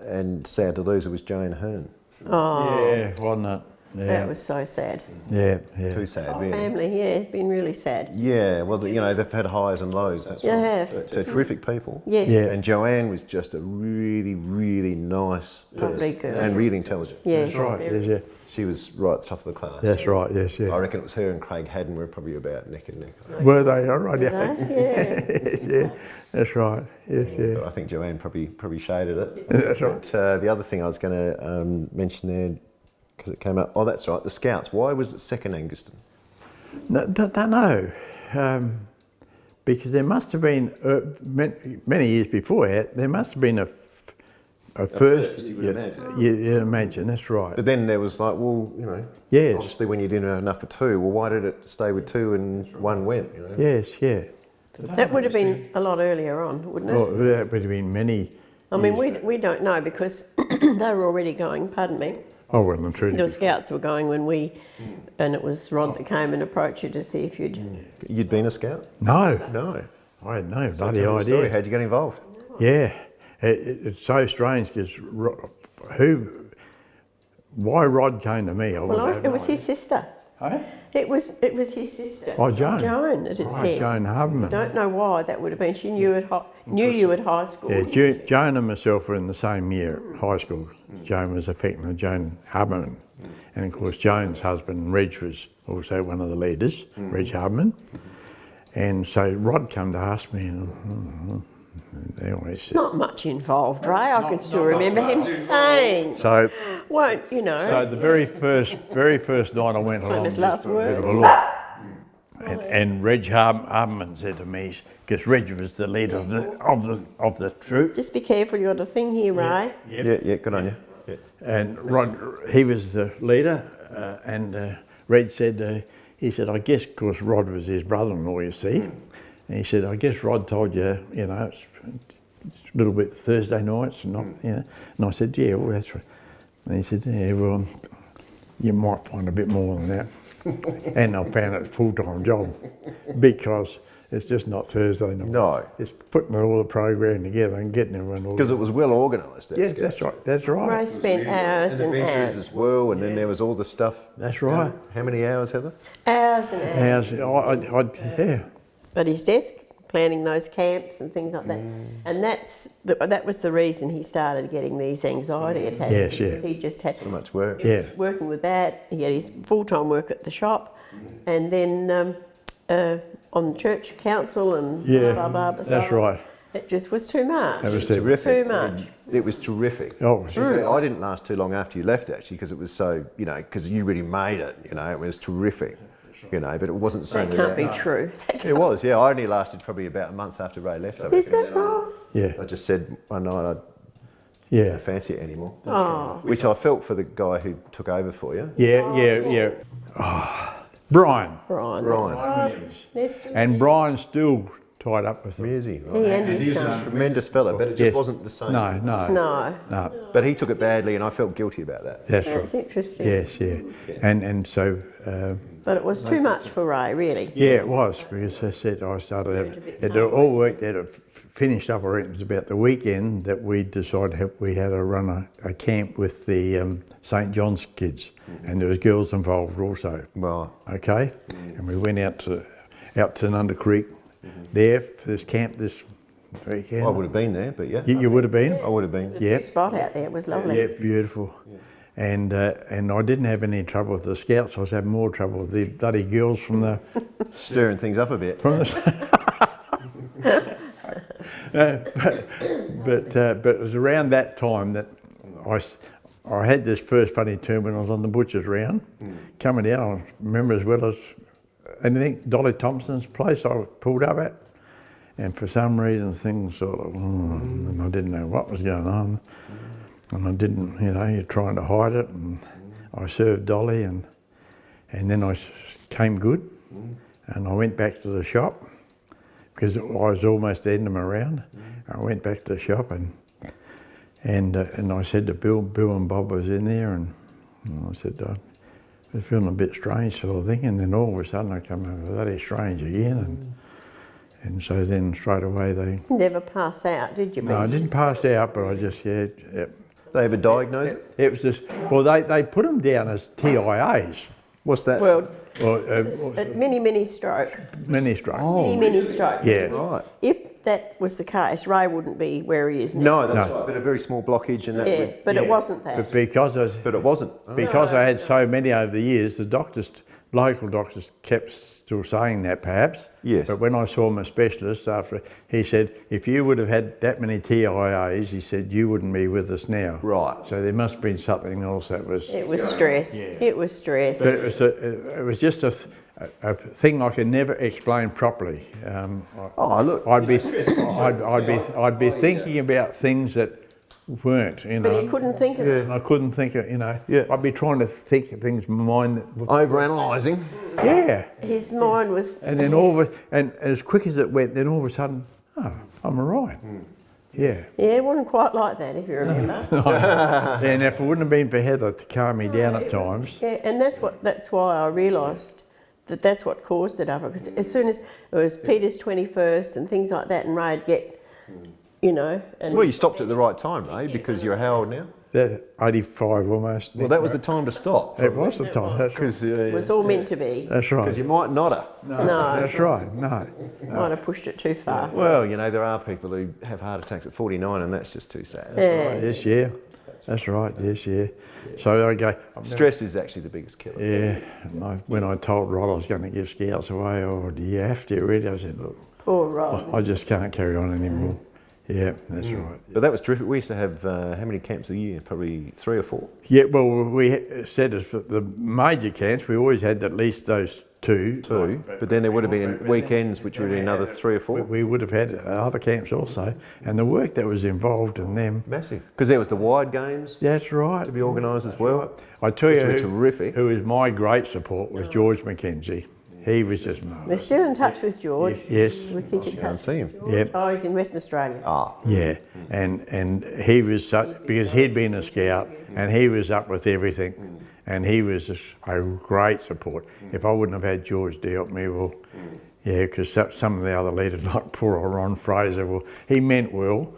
A: and sad to lose her was Jane Hearn.
C: Oh.
B: Yeah, wasn't it? Yeah.
C: That was so sad.
B: Yeah.
A: Too sad, really.
C: Family, been really sad.
A: Yeah, well, they've had highs and lows. That's right. But terrific people.
C: Yes.
B: Yeah.
A: And Joanne was just a really, really nice person.
C: Lovely girl.
A: And really intelligent.
C: Yes.
B: That's right. Yes.
A: She was right at the top of the class.
B: That's right. Yes. Yeah.
A: I reckon it was her and Craig Haddon were probably about neck and neck.
B: Were they? All right.
C: Yeah.
B: Yeah. That's right. Yes. Yeah.
A: But I think Joanne probably shaded it.
B: That's right.
A: But, the other thing I was going to mention there, because it came up. Oh, that's right. The Scouts. Why was it second Angaston?
B: No, don't know. Because there must have been many years before that. There must have been a first.
A: You would imagine.
B: You imagine. That's right.
A: But then there was like, well,
B: Yes.
A: obviously when you didn't have enough for two, well, why did it stay with two and one went?
B: Yes. Yeah.
C: That would have been a lot earlier on, wouldn't it?
B: Well, that would have been many.
C: I mean, we don't know because they were already going. Pardon me.
B: Oh, well, I'm true.
C: The Scouts were going when and it was Rod that came and approached you to see if
A: You'd been a Scout?
B: No. I had no bloody
A: Tell the story.
B: idea.
A: How'd you get involved?
B: Yeah, it's so strange because why Rod came to me?
C: It was his sister.
B: Hey?
C: It was his sister.
B: Oh, Joan.
C: Joan, it had said.
B: Joan Haberman.
C: I don't know why that would have been. She knew you at high school.
B: Yeah, Joan and myself were in the same year at high school. Joan was effectively Joan Haberman. And of course Joan's husband, Reg, was also one of the leaders, Reg Haberman. And so Rod came to ask me, and they always said...
C: Not much involved, Ray. I can still remember him saying.
B: So...
C: Won't,
B: So the very first night I went along...
C: Famous last words.
B: And Reg Haberman said to me, because Reg was the leader of the troop.
C: Just be careful, you've got a thing here, Ray.
A: Yeah, good on you. Yeah.
B: And Rod, he was the leader, and Reg said, he said, I guess because Rod was his brother-in-law, you see, and he said, I guess Rod told you, it's a little bit Thursday nights, and not, And I said, yeah, well, that's right. And he said, yeah, well, you might find a bit more than that. And I found it a full-time job because it's just not Thursday night.
A: No.
B: It's putting all the program together and getting everyone all.
A: Because it was well organised.
B: Yeah, that's right.
C: Ray spent hours and
A: adventures
C: hours.
A: as well, and then there was all the stuff.
B: That's right.
A: How many hours, Heather?
C: Hours and hours.
B: Yeah.
C: But his desk, planning those camps and things like that. And that was the reason he started getting these anxiety attacks.
B: Yes,
C: because he just had
A: So much work.
C: he was working with that. He had his full-time work at the shop, and then on church council and blah blah blah.
B: That's right.
C: It just was too much.
B: That was
A: Terrific.
C: Too much.
A: It was terrific.
B: Oh,
A: I didn't last too long after you left, actually, because it was so, you know, because you really made it, you know, it was terrific, you know, but it wasn't the same.
C: That can't be true.
A: It was, yeah. I only lasted probably about a month after Ray left.
C: Is that right?
B: Yeah.
A: I just said one night I don't fancy it anymore.
C: Oh.
A: Which I felt for the guy who took over for you.
B: Yeah. Oh, Brian.
A: Brian.
B: And Brian's still tied up with them.
A: Is he?
C: He and his
A: He was a
C: son.
A: tremendous fella, but it just wasn't the same.
C: No.
A: But he took it badly, and I felt guilty about that.
B: That's right.
C: That's interesting.
B: Yes, yeah. And so...
C: But it was too much for Ray, really.
B: yeah, it was, because I said I started... It all worked out. It finished up, I reckon it was about the weekend that we decided we had to run a camp with the St John's kids, and there was girls involved also.
A: Right.
B: Okay? And we went out to Nunda Creek there for this camp this weekend.
A: I would have been there, but yeah.
B: You would have been?
A: I would have been.
B: Yeah.
C: Spot out there, it was lovely.
B: Yeah, beautiful. And I didn't have any trouble with the scouts. I was having more trouble with the bloody girls from the...
A: Stirring things up a bit.
B: But it was around that time that I had this first funny turn when I was on the butcher's round. Coming down, I remember as well as anything, Dolly Thompson's place I pulled up at. And for some reason things sort of, and I didn't know what was going on. And I didn't, you know, you're trying to hide it. And I served Dolly and then I came good. And I went back to the shop because I was almost ending them around. I went back to the shop and I said to Bill and Bob was in there, and I said, I was feeling a bit strange sort of thing, and then all of a sudden I come over, that is strange again, and so then straight away they...
C: Never pass out, did you?
B: No, I didn't pass out, but I just,
A: They ever diagnosed it?
B: It was just, well, they put them down as TIAs.
A: What's that?
C: Well,
B: Well,
C: mini stroke.
B: mini stroke.
C: Mini stroke.
B: Yeah.
A: Right.
C: If that was the case, Ray wouldn't be where he is now.
A: No, that's right. But a very small blockage and that
C: Yeah,
A: would...
C: but it wasn't that.
B: But because
A: But it wasn't. Oh.
B: Because I had so many over the years, the doctors, local doctors, kept still saying that perhaps.
A: Yes.
B: But when I saw my specialist after, he said, if you would have had that many TIAs, he said, you wouldn't be with us now.
A: Right.
B: So there must have been something else that was...
C: It was stress. Yeah. It was stress.
B: But it was just a thing I could never explain properly.
A: Look.
B: I'd be thinking about things that weren't, you know.
C: But he couldn't think of it.
B: I couldn't think of, you know.
A: Yeah.
B: I'd be trying to think of things in my mind that...
A: Overanalyzing.
B: Yeah.
C: His mind was...
B: And then and as quick as it went, then all of a sudden, oh, I'm all right. Yeah.
C: Yeah, it wasn't quite like that, if you remember.
B: And if it wouldn't have been for Heather to calm me down at times...
C: Yeah, and that's why I realised that's what caused it over, because as soon as it was Peter's 21st and things like that, and Ray'd get, you know... And
A: Well, you stopped at the right time, Ray, because you're how old now?
B: 85 almost.
A: Well, that was the time to stop.
B: It was the time.
C: it was all meant to be.
B: That's right.
A: Because you might not have.
C: No.
B: That's right. No.
C: Might have pushed it too far.
A: Well, you know, there are people who have heart attacks at 49 and that's just too sad.
C: Yeah.
B: Yes, yeah. That's right. Yes, yeah. So I go.
A: Stress is actually the biggest killer.
B: Yeah. When I told Rod I was going to give scouts away, oh, do you have to really? I said, look,
C: Poor Rod.
B: I just can't carry on anymore. Yeah, that's right.
A: But that was terrific. We used to have how many camps a year? Probably 3 or 4.
B: Yeah, well, we said as for the major camps, we always had at least those two.
A: But then there would have been weekends, which would have been another 3 or 4.
B: We would have had other camps also, and the work that was involved in them.
A: Massive. Because there was the wide games.
B: That's right.
A: To be organised as well.
B: I tell you,
A: terrific.
B: Who was my great support was George McKenzie. He was just marvellous.
C: We're still in touch with George.
B: Yes.
C: We keep in touch.
A: See him.
B: Yep.
C: Oh, he's in Western Australia.
A: Ah.
B: Yeah, and he was such, because he'd been a scout and he was up with everything, and he was just a great support. If I wouldn't have had George to help me, well, Yeah, because some of the other leaders, like poor old Ron Fraser, well, he meant well,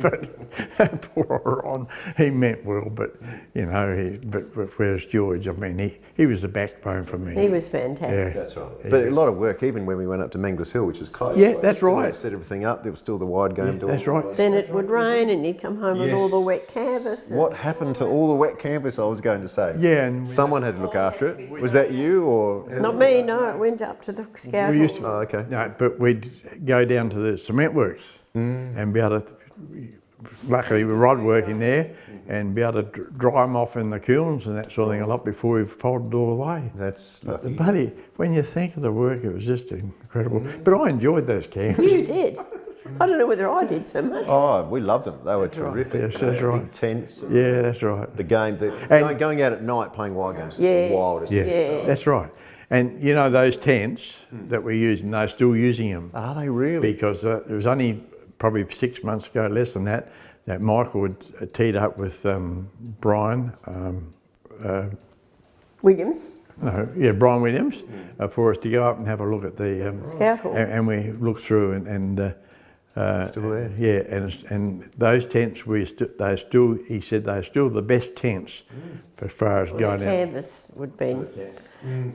B: but poor old Ron, he meant well, but you know, but whereas George, I mean, he was the backbone for me.
C: He was fantastic.
A: Yeah. That's right. But a lot of work, even when we went up to Mangles Hill, which is close.
B: Yeah, that's right.
A: Set everything up. There was still the wide game door.
B: That's right.
C: Then it would rain and you'd come home with all the wet canvas.
A: What happened to all the wet canvas? I was going to say.
B: Yeah, and
A: someone had to look after it. Was that you or?
C: Not me. No, it went up to the scout.
B: we used to.
A: Oh, okay.
B: No, but we'd go down to the cement works and be able to, luckily with Rod working there, and be able to dry them off in the kilns and that sort of thing a lot before we folded it all away.
A: That's
B: But
A: lucky.
B: buddy, when you think of the work, it was just incredible. But I enjoyed those camps.
C: You did. I don't know whether I did so much.
A: Oh, we loved them. They were terrific.
B: Yes, that's
A: Big
B: right.
A: tents.
B: Yeah, that's right.
A: The game, going out at night playing wild games is
C: Yes.
A: the wildest.
B: Yeah,
C: Yeah.
B: that's right. And you know those tents that we're using, they're still using them.
A: Are they really?
B: Because it was only probably 6 months ago, less than that, that Michael had teed up with Brian.
C: Williams.
B: Brian Williams, for us to go up and have a look at the
C: Scout Hall.
B: and we looked through and
A: Still there?
B: Yeah, and those tents he said they're still the best tents as far as
C: The
B: going out.
C: canvas would be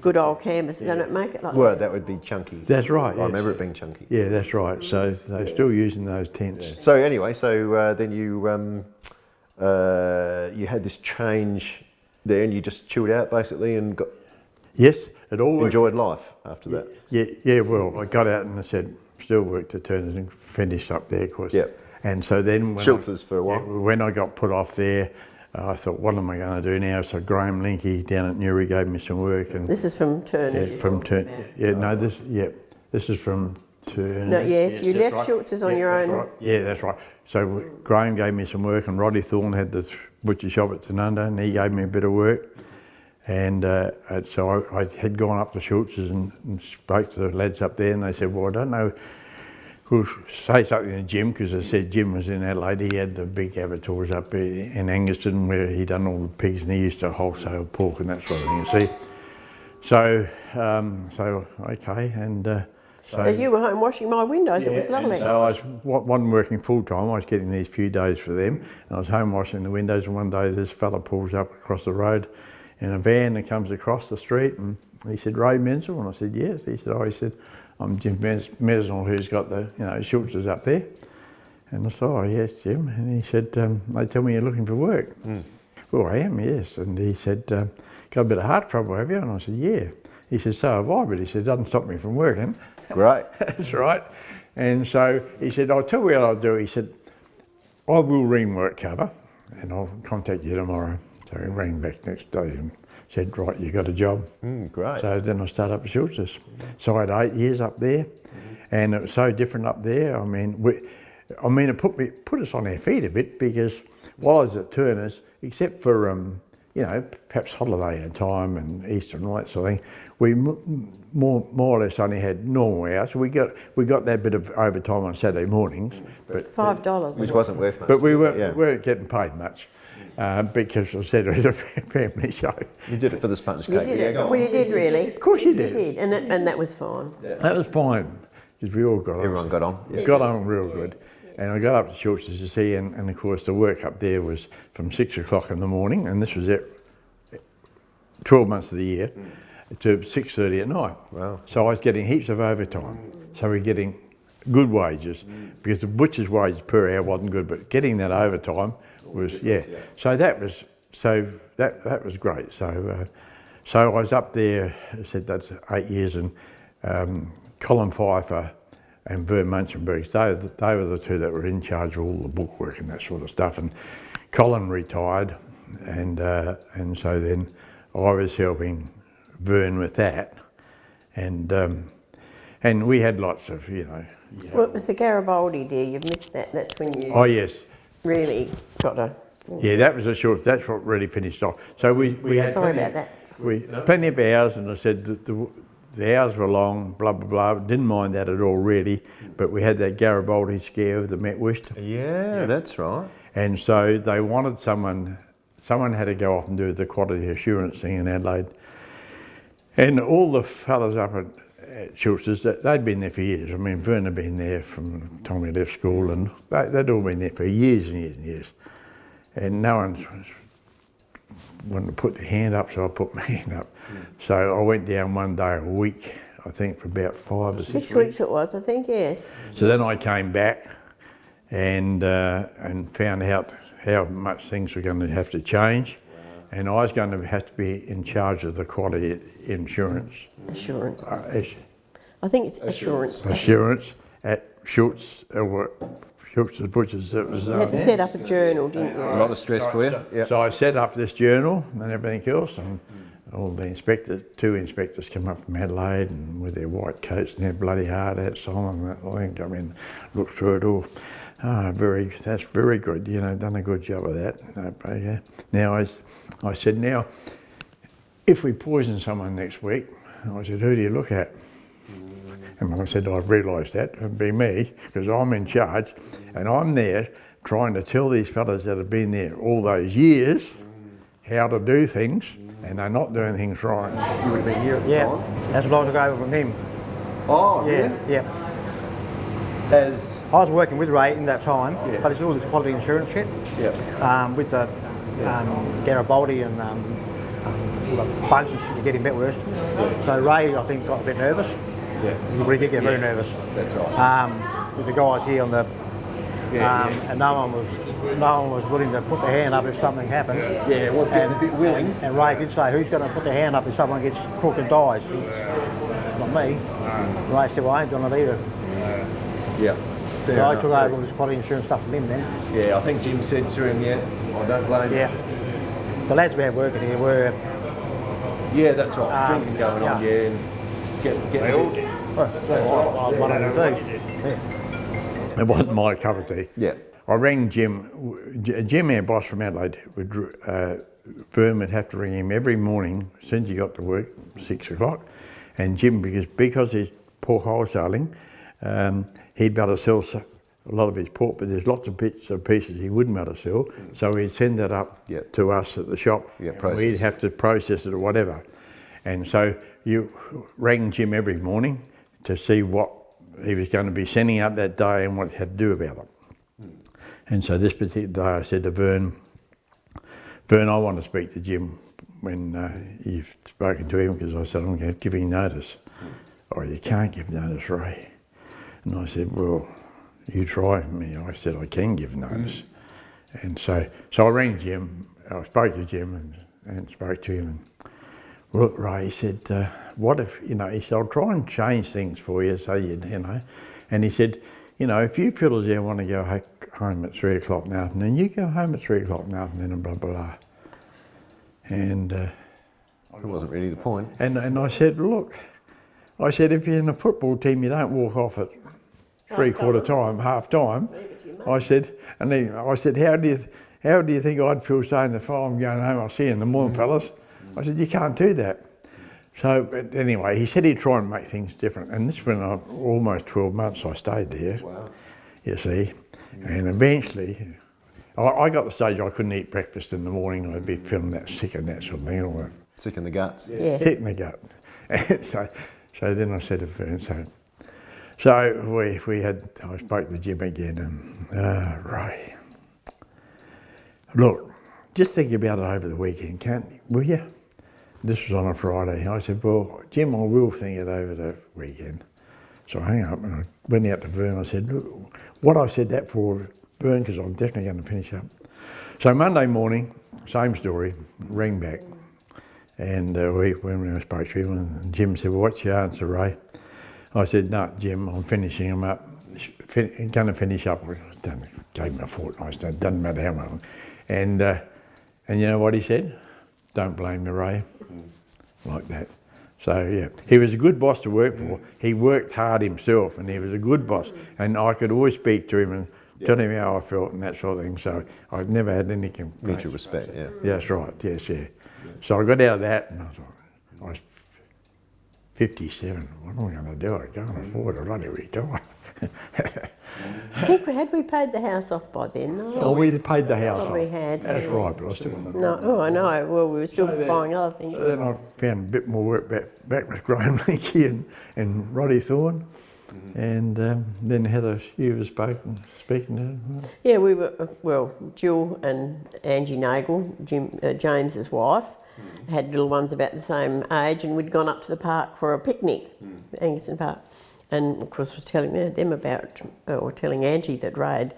C: good old canvas. Don't it make it like
A: Well, that would be chunky.
B: That's right.
A: I remember it being chunky.
B: Yeah, that's right. So they're still using those tents.
A: So anyway, then you had this change there, and you just chilled out basically, and
B: Yes, it all
A: enjoyed life after that.
B: Yeah. Well, I got out and I said, still work to Turners and finish up there, of course.
A: Yep.
B: And so then
A: Schulz's for a while.
B: When I got put off there, I thought, what am I going to do now? So Graham Linky down at Newry gave me some work, and
C: this is from Turner's.
B: this is from Turner.
C: No, yes, you
B: that's
C: left
B: right.
C: Schultz's on your
B: that's
C: own.
B: right. Yeah, that's right. So Graham gave me some work, and Roddy Thorne had the butcher shop at Tanunda, and he gave me a bit of work. And so I had gone up to Schultz's and spoke to the lads up there, and they said, well, I don't know, we'll say something to Jim, because I said Jim was in Adelaide. He had the big abattoirs up in Angaston where he done all the pigs, and he used to wholesale pork and that sort of thing, you see. So okay, and so
C: You were home washing my windows. It was lovely.
B: so I wasn't working full time. I was getting these few days for them, and I was home washing the windows. And one day this fella pulls up across the road in a van that comes across the street, and he said, "Ray Menzel," and I said, "Yes." He said, "I'm Jim Menzel, who's got the Schultz's up there." And I said, "Oh yes, Jim." And he said, "They tell me you're looking for work." Well, I am, yes. And he said, "Got a bit of heart trouble, have you?" And I said, "Yeah." He said, "So have I," but he said, "It doesn't stop me from working."
A: Great.
B: That's right. And so he said, "I'll tell you what I'll do." He said, "I will ring work cover, and I'll contact you tomorrow." So he rang back next day and said, "Right, you got a job."
A: Great.
B: So then I started up at Schultz's. So I had 8 years up there, and it was so different up there. I mean, it put us on our feet a bit, because while I was at Turner's, except for perhaps holiday time and Easter and all that sort of thing, we more or less only had normal hours. We got that bit of overtime on Saturday mornings, but
C: $5.
A: Which wasn't worth much.
B: but we weren't getting paid much. Because I said it was a family show.
A: You did it for the sponge
C: You
A: cake.
C: did it. Well, you did really.
B: Of course you did.
C: You did, and that was fine.
B: That was fine, because we all got on.
A: Everyone got on. Yeah.
B: Got on real good. And I got up to Schultz's to see, and of course the work up there was from 6 o'clock in the morning, and this was 12 months of the year, to 6:30 at night.
A: Wow.
B: So I was getting heaps of overtime. So we're getting good wages, because the butcher's wages per hour wasn't good, but getting that overtime was, So that was great. So I was up there. I said that's 8 years, and Colin Pfeiffer and Vern Munchenberg, they were the two that were in charge of all the bookwork and that sort of stuff. And Colin retired, and so then I was helping Vern with that, and we had lots of
C: Well, it was the Garibaldi, dear. You've missed that. That's when you
B: Oh yes.
C: really got a.
B: Yeah, that was a short. That's what really finished off. So we had
C: Sorry about that.
B: plenty of hours, and I said that the hours were long. Blah blah blah. Didn't mind that at all, really. But we had that Garibaldi scare with the Met West.
A: Yeah, that's right.
B: And so they wanted someone had to go off and do the quality assurance thing in Adelaide. And all the fellas up at Schulz's, they'd been there for years. I mean, Vern had been there from the time we left school, and they'd all been there for years and years and years. And no one wanted to put their hand up, so I put my hand up. So I went down one day a week, I think, for about 5 or 6 weeks.
C: 6 weeks it was, I think, yes.
B: So then I came back and found out how much things were going to have to change. And I was going to have to be in charge of the quality insurance.
C: Assurance. I think it's assurance.
B: Assurance at Schulz, Schulz's Butchers. It was,
C: You had to set up a journal, didn't you?
A: A lot of stress for you. Yeah.
B: So I set up this journal and everything else, and all the inspectors, 2 inspectors come up from Adelaide and with their white coats and their bloody hard hats on, and I think, I mean, looked through it all. That's very good, you know, done a good job of that. Okay. Now I said, now, if we poison someone next week, I said, who do you look at? And I said, I've realised that, it'd be me, because I'm in charge, and I'm there trying to tell these fellas that have been there all those years how to do things, and they're not doing things right.
A: You would have been here at the time?
D: That's what I took over from him.
A: Oh,
D: Yeah.
A: As
D: I was working with Ray in that time, but it's all this quality insurance shit. With the Garibaldi and all the bugs and shit were getting a bit worse. So Ray, I think, got a bit nervous. He did get very nervous.
A: That's right.
D: With the guys here on the, and no one was willing to put their hand up if something happened.
A: Yeah, it was getting a bit willing.
D: And Ray did say, who's going to put their hand up if someone gets crooked and dies? Not me. Ray said, well, I ain't doing it either.
A: Yeah.
D: So I took over all this quality insurance stuff from him then.
A: Yeah, I think Jim said to him, I don't blame you.
D: Yeah. The lads we had working here were...
A: Yeah, that's right. Drinking going on, and getting...
E: They all did.
D: That's right. One of them do.
B: It wasn't my cup of tea.
A: Yeah.
B: I rang Jim, our boss from Adelaide, Vern would have to ring him every morning as soon as he got to work, 6 o'clock. And Jim, because he's pork wholesaling, he'd be able to sell a lot of his pork, but there's lots of bits and pieces he wouldn't be able to sell. So he'd send that up to us at the shop. We'd have to process it or whatever. And so you rang Jim every morning to see what he was going to be sending out that day and what he had to do about it. And so this particular day I said to Vern, I want to speak to Jim when you've spoken to him, because I said, I'm going to give him notice. Oh, you can't give notice, Ray. And I said, well, you try me. I said, I can give notice. And so I rang Jim, I spoke to Jim and spoke to him. And, look, Ray, he said, what if, he said, I'll try and change things for you, so and he said, if you fellas there want to go home at 3 o'clock in the afternoon, you go home at 3 o'clock in the afternoon and blah, blah, blah. And
A: it wasn't really the point.
B: And I said, look, if you're in a football team, you don't walk off at three-quarter time, half time. I said, how do you think I'd feel saying, if I'm going home, I'll see you in the morning, fellas? I said, you can't do that. So, but anyway, he said he'd try and make things different. And this went on almost 12 months I stayed there, you see. And eventually, I got to the stage I couldn't eat breakfast in the morning. I'd be feeling that sick and that sort of thing.
A: Sick in the guts.
C: Yeah.
B: Sick in the gut. And so then I said to Vern, so I spoke to Jim again, and Ray, look, just think about it over the weekend, will you? This was on a Friday. I said, well, Jim, I will think it over the weekend. So I hung up and I went out to Vern. I said, look, what I said that for, Vern, because I'm definitely going to finish up. So Monday morning, same story, rang back. And when I spoke to him, and Jim said, well, what's your answer, Ray? I said, no, Jim, I'm finishing him up. Going to finish up. Gave him a fortnight, it doesn't matter how long. And you know what he said? Don't blame me, Ray. Like that. So yeah, he was a good boss to work for. He worked hard himself, and he was a good boss. And I could always speak to him and tell him how I felt and that sort of thing. So I've never had any complaints.
A: Mutual respect, yeah.
B: That's right, yes, yeah. So I got out of that, and I was 57. What am I going to do? I can't afford to bloody retire.
C: I think had we paid the house off by then? No.
B: Oh, we paid the house off.
C: Probably had.
B: That's right, but I still don't know.
C: No, oh, I know. Well, we were still buying other things.
B: Then I found a bit more work back with Graham Leakey and Roddy Thorne. And then Heather Schubert speaking to them.
C: Yeah, we were, well, Jill and Angie Nagel, James's wife, had little ones about the same age, and we'd gone up to the park for a picnic, Angaston Park. And of course was telling them about, or telling Angie that Ray had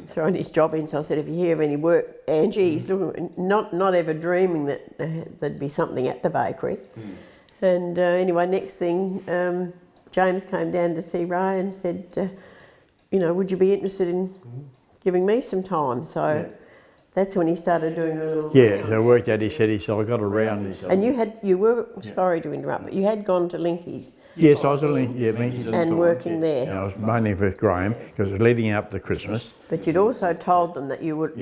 C: thrown his job in. So I said, if you hear of any work, Angie, he's looking, not ever dreaming that there'd be something at the bakery. And anyway, next thing, James came down to see Ray and said, you know, would you be interested in giving me some time? So that's when he started doing a little...
B: Yeah, so I worked out, he said, I got around.
C: And you were, sorry to interrupt, but you had gone to Linky's.
B: Yes, I was at Linky's.
C: And working there.
B: Yeah, I was mainly for Graham, because it was leading up to Christmas.
C: But you'd also told them that you'd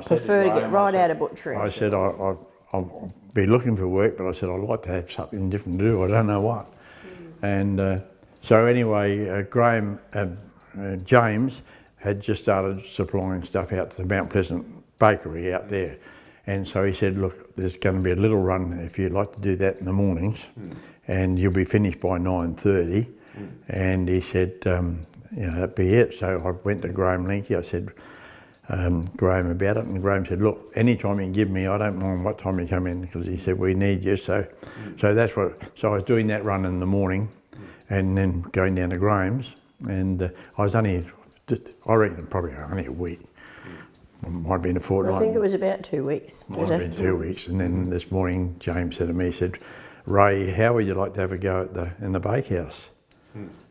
C: prefer to get right out of butchering.
B: I said, I'll be looking for work, but I said, I'd like to have something different to do, I don't know what. And so anyway, Graham, James had just started supplying stuff out to the Mount Pleasant bakery out there. And so he said, look, there's going to be a little run if you'd like to do that in the mornings, and you'll be finished by 9:30. And he said, you know, that'd be it. So I went to Graham Linky, I said, Graham about it, and Graham said, look, any time you can give me, I don't mind what time you come in, because he said, we need you. So that's what, so I was doing that run in the morning, and then going down to Graham's, and I was only, I reckon probably only a week. Might have been a fortnight.
C: I think it was about 2 weeks.
B: Might have been 2 weeks, and then this morning James said to me, he said, Ray, how would you like to have a go in the bakehouse?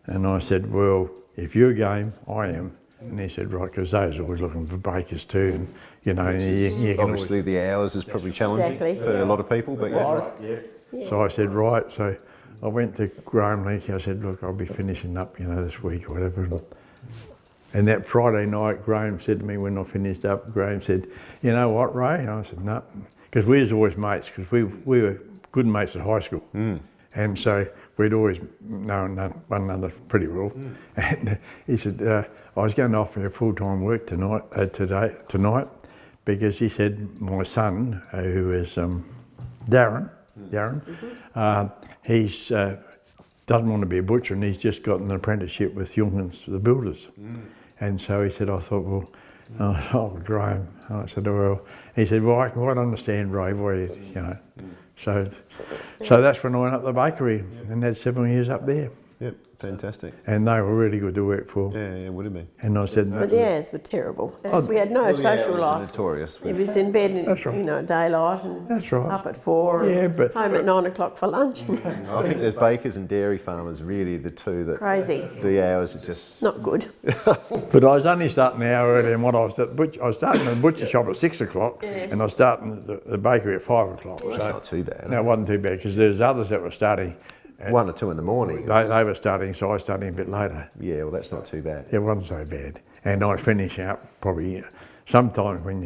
B: And I said, well, if you're game, I am. And he said, right, because they's always looking for bakers too, and you know, you can
A: obviously the hours is probably challenging for a lot of people, but
B: So I said, right, so I went to Graham Leakey, I said, look, I'll be finishing up, you know, this week or whatever. And that Friday night, Graham said to me when I finished up, Graham said, you know what, Ray? And I said, no, because we was always mates, because we were good mates at high school. And so we'd always known one another pretty well. And he said, I was going to offer you full-time work tonight, because he said, my son, who is Darren, he's doesn't want to be a butcher, and he's just got an apprenticeship with Junkins, the builders. And so he said, I thought, well, Graham. I said, well, he said, well, I can quite understand, Ray, why you know. So that's when I went up the bakery and had 7 years up there.
A: Yep, fantastic.
B: And they were really good to work for.
A: Yeah, it would have been.
B: And I said,
C: but the hours were terrible. We had no social life.
A: Notorious.
C: It was in bed in you know, daylight and up at 4 and home at 9 o'clock for lunch.
A: I think there's bakers and dairy farmers really the two that...
C: Crazy.
A: The hours are just...
C: Not good.
B: But I was only starting an hour earlier than what I was at. I was starting the butcher shop at 6 o'clock and I was starting the bakery at 5 o'clock.
A: Well, that's not too bad.
B: No, it wasn't too bad, because there's others that were starting
A: 1 or 2 in the morning.
B: They were starting, so I was starting a bit later.
A: Yeah, well, that's not too bad.
B: It wasn't so bad. And I finish up probably, sometimes when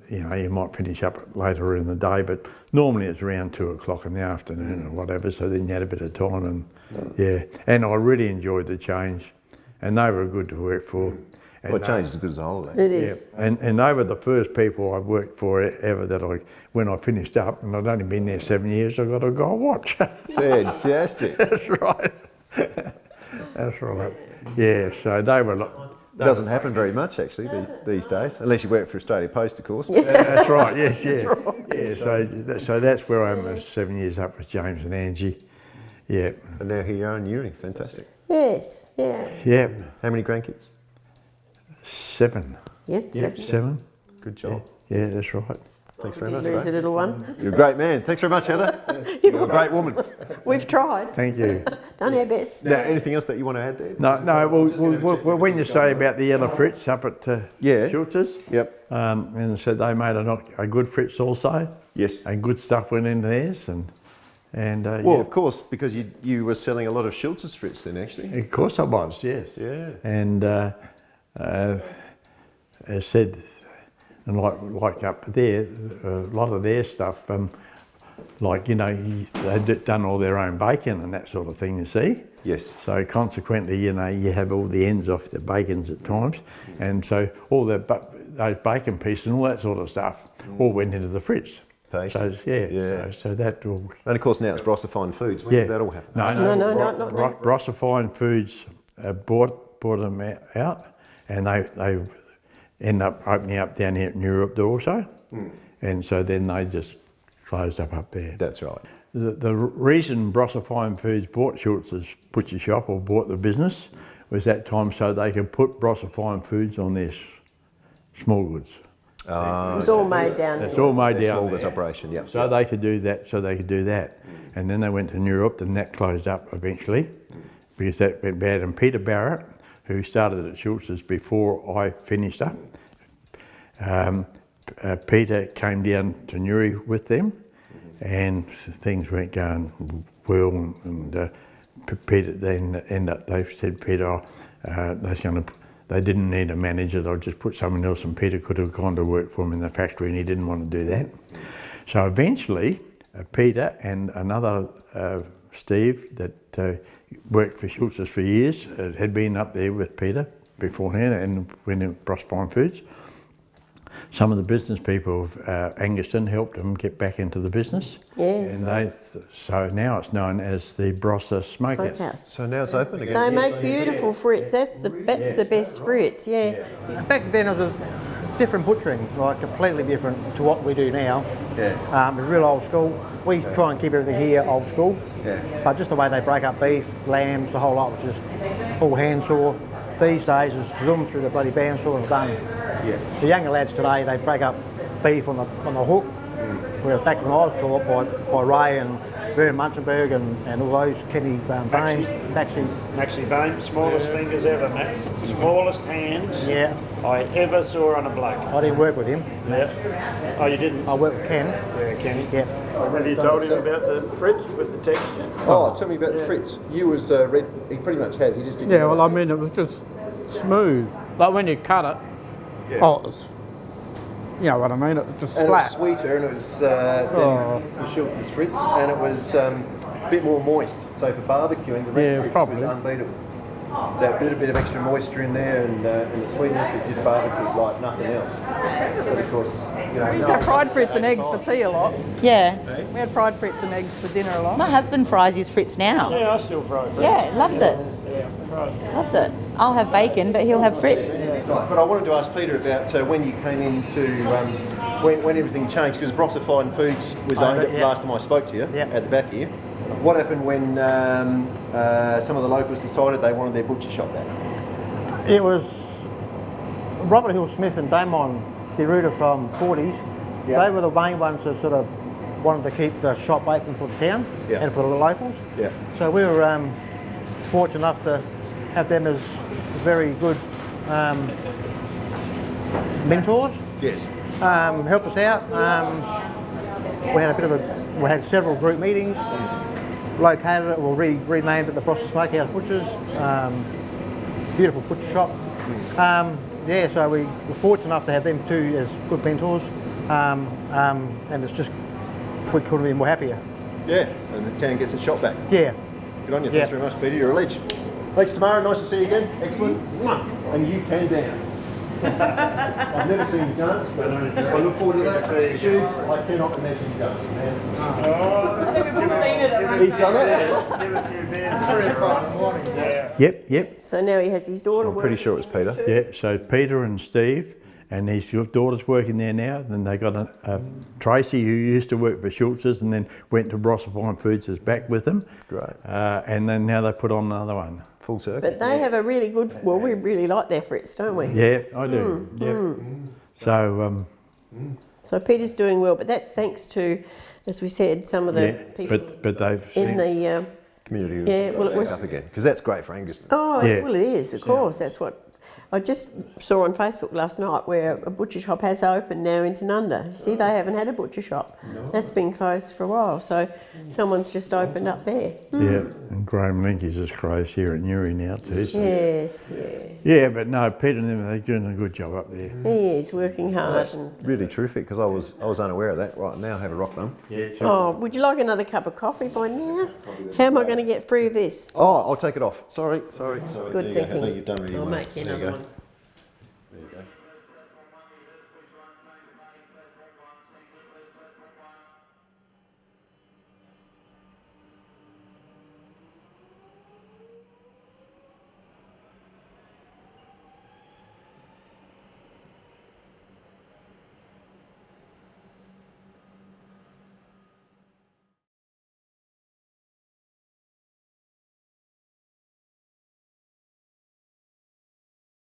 B: you know, you might finish up later in the day, but normally it's around 2 o'clock in the afternoon or whatever, so then you had a bit of time, and and I really enjoyed the change, and they were good to work for. And
A: well, change is as good as a holiday.
C: It is.
B: Yeah. And they were the first people I worked for ever that when I finished up, and I'd only been there 7 years, I got a gold watch.
A: Fantastic.
B: That's right. That's right. Yeah, so they were...
A: Doesn't happen very much actually these days, unless you work for Australia Post, of course.
B: That's right, yes, yeah.
C: That's right.
B: Yeah, so that's where I am, 7 years up with James and Angie. Yeah.
A: And now here you are in uni, fantastic.
C: Yes, yeah.
B: Yeah.
A: How many grandkids?
B: 7.
C: Yep,
B: 7.
A: Good job.
B: Yeah, that's right.
A: Thanks very much.
C: Lose a little one.
A: You're a great man. Thanks very much, Heather. You're a great woman.
C: We've tried.
B: Thank you.
C: Done our best.
A: Now, anything else that you want to add there?
B: No. Well, when you say about the yellow FRITZ up at Schulz's, and said they made a good FRITZ also.
A: Yes.
B: And good stuff went in theirs, and
A: well, of course, because you were selling a lot of Schulz's FRITZ then, actually.
B: Of course I was, yes.
A: Yeah.
B: And as said, and like up there, a lot of their stuff, like, you know, they'd done all their own bacon and that sort of thing, you see.
A: Yes.
B: So consequently, you know, you have all the ends off the bacons at times, and so all those bacon pieces and all that sort of stuff all went into the FRITZ. So so that all.
A: And of course now it's Brossifying Foods. When did that all happen?
C: No, not now.
B: Brossifying Foods bought them out, and they end up opening up down here in Europe also, and so then they just closed up there.
A: That's right.
B: The reason Brossifying Foods bought Schulz's butcher shop or bought the business was that time so they could put Brossifying Foods on their small goods.
C: It was all made down there.
B: It's all made down
A: small
B: there.
A: goods operation, yep.
B: So they could do that, And then they went to Europe and that closed up eventually because that went bad. And Peter Barratt, who started at Schulz's before I finished up, Peter came down to Newry with them, and things weren't going well, and Peter then ended up, they said, Peter, they didn't need a manager, they'll just put someone else, and Peter could have gone to work for him in the factory, and he didn't want to do that. So eventually, Peter and another Steve that worked for Schulz's for years, had been up there with Peter beforehand and went in Brossifying Foods. Some of the business people of Angaston helped them get back into the business.
C: Yes.
B: And so now it's known as the Brossa Smokehouse.
A: So now it's open again.
C: They make beautiful FRITZ. That's the best FRITZ. Yeah.
D: Back then it was a different butchering, like completely different to what we do now.
A: Yeah.
D: It was real old school. We try and keep everything here old school.
A: Yeah.
D: But just the way they break up beef, lambs, the whole lot was just all hand saw. These days it's zoom through the bloody bandsaw and it's done.
A: Yeah.
D: The younger lads today, they break up beef on the hook. Whereas back when I was taught by Ray and Vern Munchenberg and all those, Kenny Bain,
E: Maxie Bain, smallest fingers ever, Max. Smallest hands I ever saw on a bloke.
D: I didn't work with him.
E: Yeah. Oh, you didn't?
D: I worked with Ken.
E: Yeah, Kenny.
D: Yeah.
E: Have you told him about the FRITZ with the texture?
A: Oh, tell me about the FRITZ. You was red. He pretty much has. He just didn't.
F: Yeah, well, I mean, it was just smooth. Like when you cut it, it was, you know what I mean? It was just
A: and
F: flat.
A: it was sweeter, and it was than the Schulz's FRITZ, and it was a bit more moist. So for barbecuing, the red FRITZ was unbeatable. That bit of extra moisture in there, and the sweetness, it just barbecued like nothing else. But of course, you know,
G: We used to have fried FRITZ and eggs for tea a lot.
H: Yeah.
G: We had fried FRITZ and eggs for dinner a lot.
H: My husband fries his FRITZ now.
E: Yeah, I still fry FRITZ.
H: Yeah, loves it.
E: Yeah, fries.
H: Loves it. I'll have bacon, but he'll have FRITZ.
A: But I wanted to ask Peter about when you came into, when everything changed, because Brossifying Foods was owned last time I spoke to you, at the back here. What happened when some of the locals decided they wanted their butcher shop back?
D: It was Robert Hill Smith and Damon DeRuda from 40s.
A: Yeah.
D: They were the main ones that sort of wanted to keep the shop open for the town and for the locals.
A: Yeah.
D: So we were fortunate enough to have them as very good mentors.
A: Yes.
D: Help us out. We had several group meetings. Located it, or renamed it the Brossa Smokehouse Butchers. Beautiful butcher shop. So we were fortunate enough to have them too as good mentors. And it's just, we couldn't be more happier.
A: Yeah, and the town gets its shop back.
D: Yeah.
A: Good on you. Thanks very much, Peter. You're a legend. Thanks, Tamara. Nice to see you again. Excellent. And you can dance. I've never seen you dance, but I look forward to that. Shoes, I cannot imagine you dancing, man. He's done it.
E: Give a few beers. 3 o'clock in the morning. Yeah.
B: Yep.
C: So now he has his daughter.
A: I'm pretty sure it was Peter.
B: Yeah, so Peter and Steve, and his daughter's working there now. Then they got Tracy, who used to work for Schulz's and then went to Brossifying Foods, is back with them.
A: Great.
B: And then now they put on another one.
A: Full circle.
C: But they have a really good, well, we really like their FRITZ, don't we?
B: Yeah, I do. So.
C: So Peter's doing well, but that's thanks to, as we said, some of the people
B: but they've
C: in the
A: community.
C: well, it was
A: up again, because that's great for Angaston.
C: well, it is, of course. That's what I just saw on Facebook last night where a butcher shop has opened now in Tanunda. You see, they haven't had a butcher shop. That's been closed for a while, so someone's just opened up there.
B: Yeah, and Graham Linky's is closed here at Newry now too. So.
C: Yes,
B: Yeah, but no, Peter and them, they're doing a good job up there.
C: He is working hard.
A: That's really terrific, because I was unaware of that. Right now, have a rock bun.
B: Yeah.
C: Oh, would you like another cup of coffee by now? How am I going to get free of this?
A: Oh, I'll take it off. Sorry.
C: Good thinking.
A: You've done really
C: I'll
A: well.
C: make you
A: There
C: another
A: go.
C: one.
A: There you go.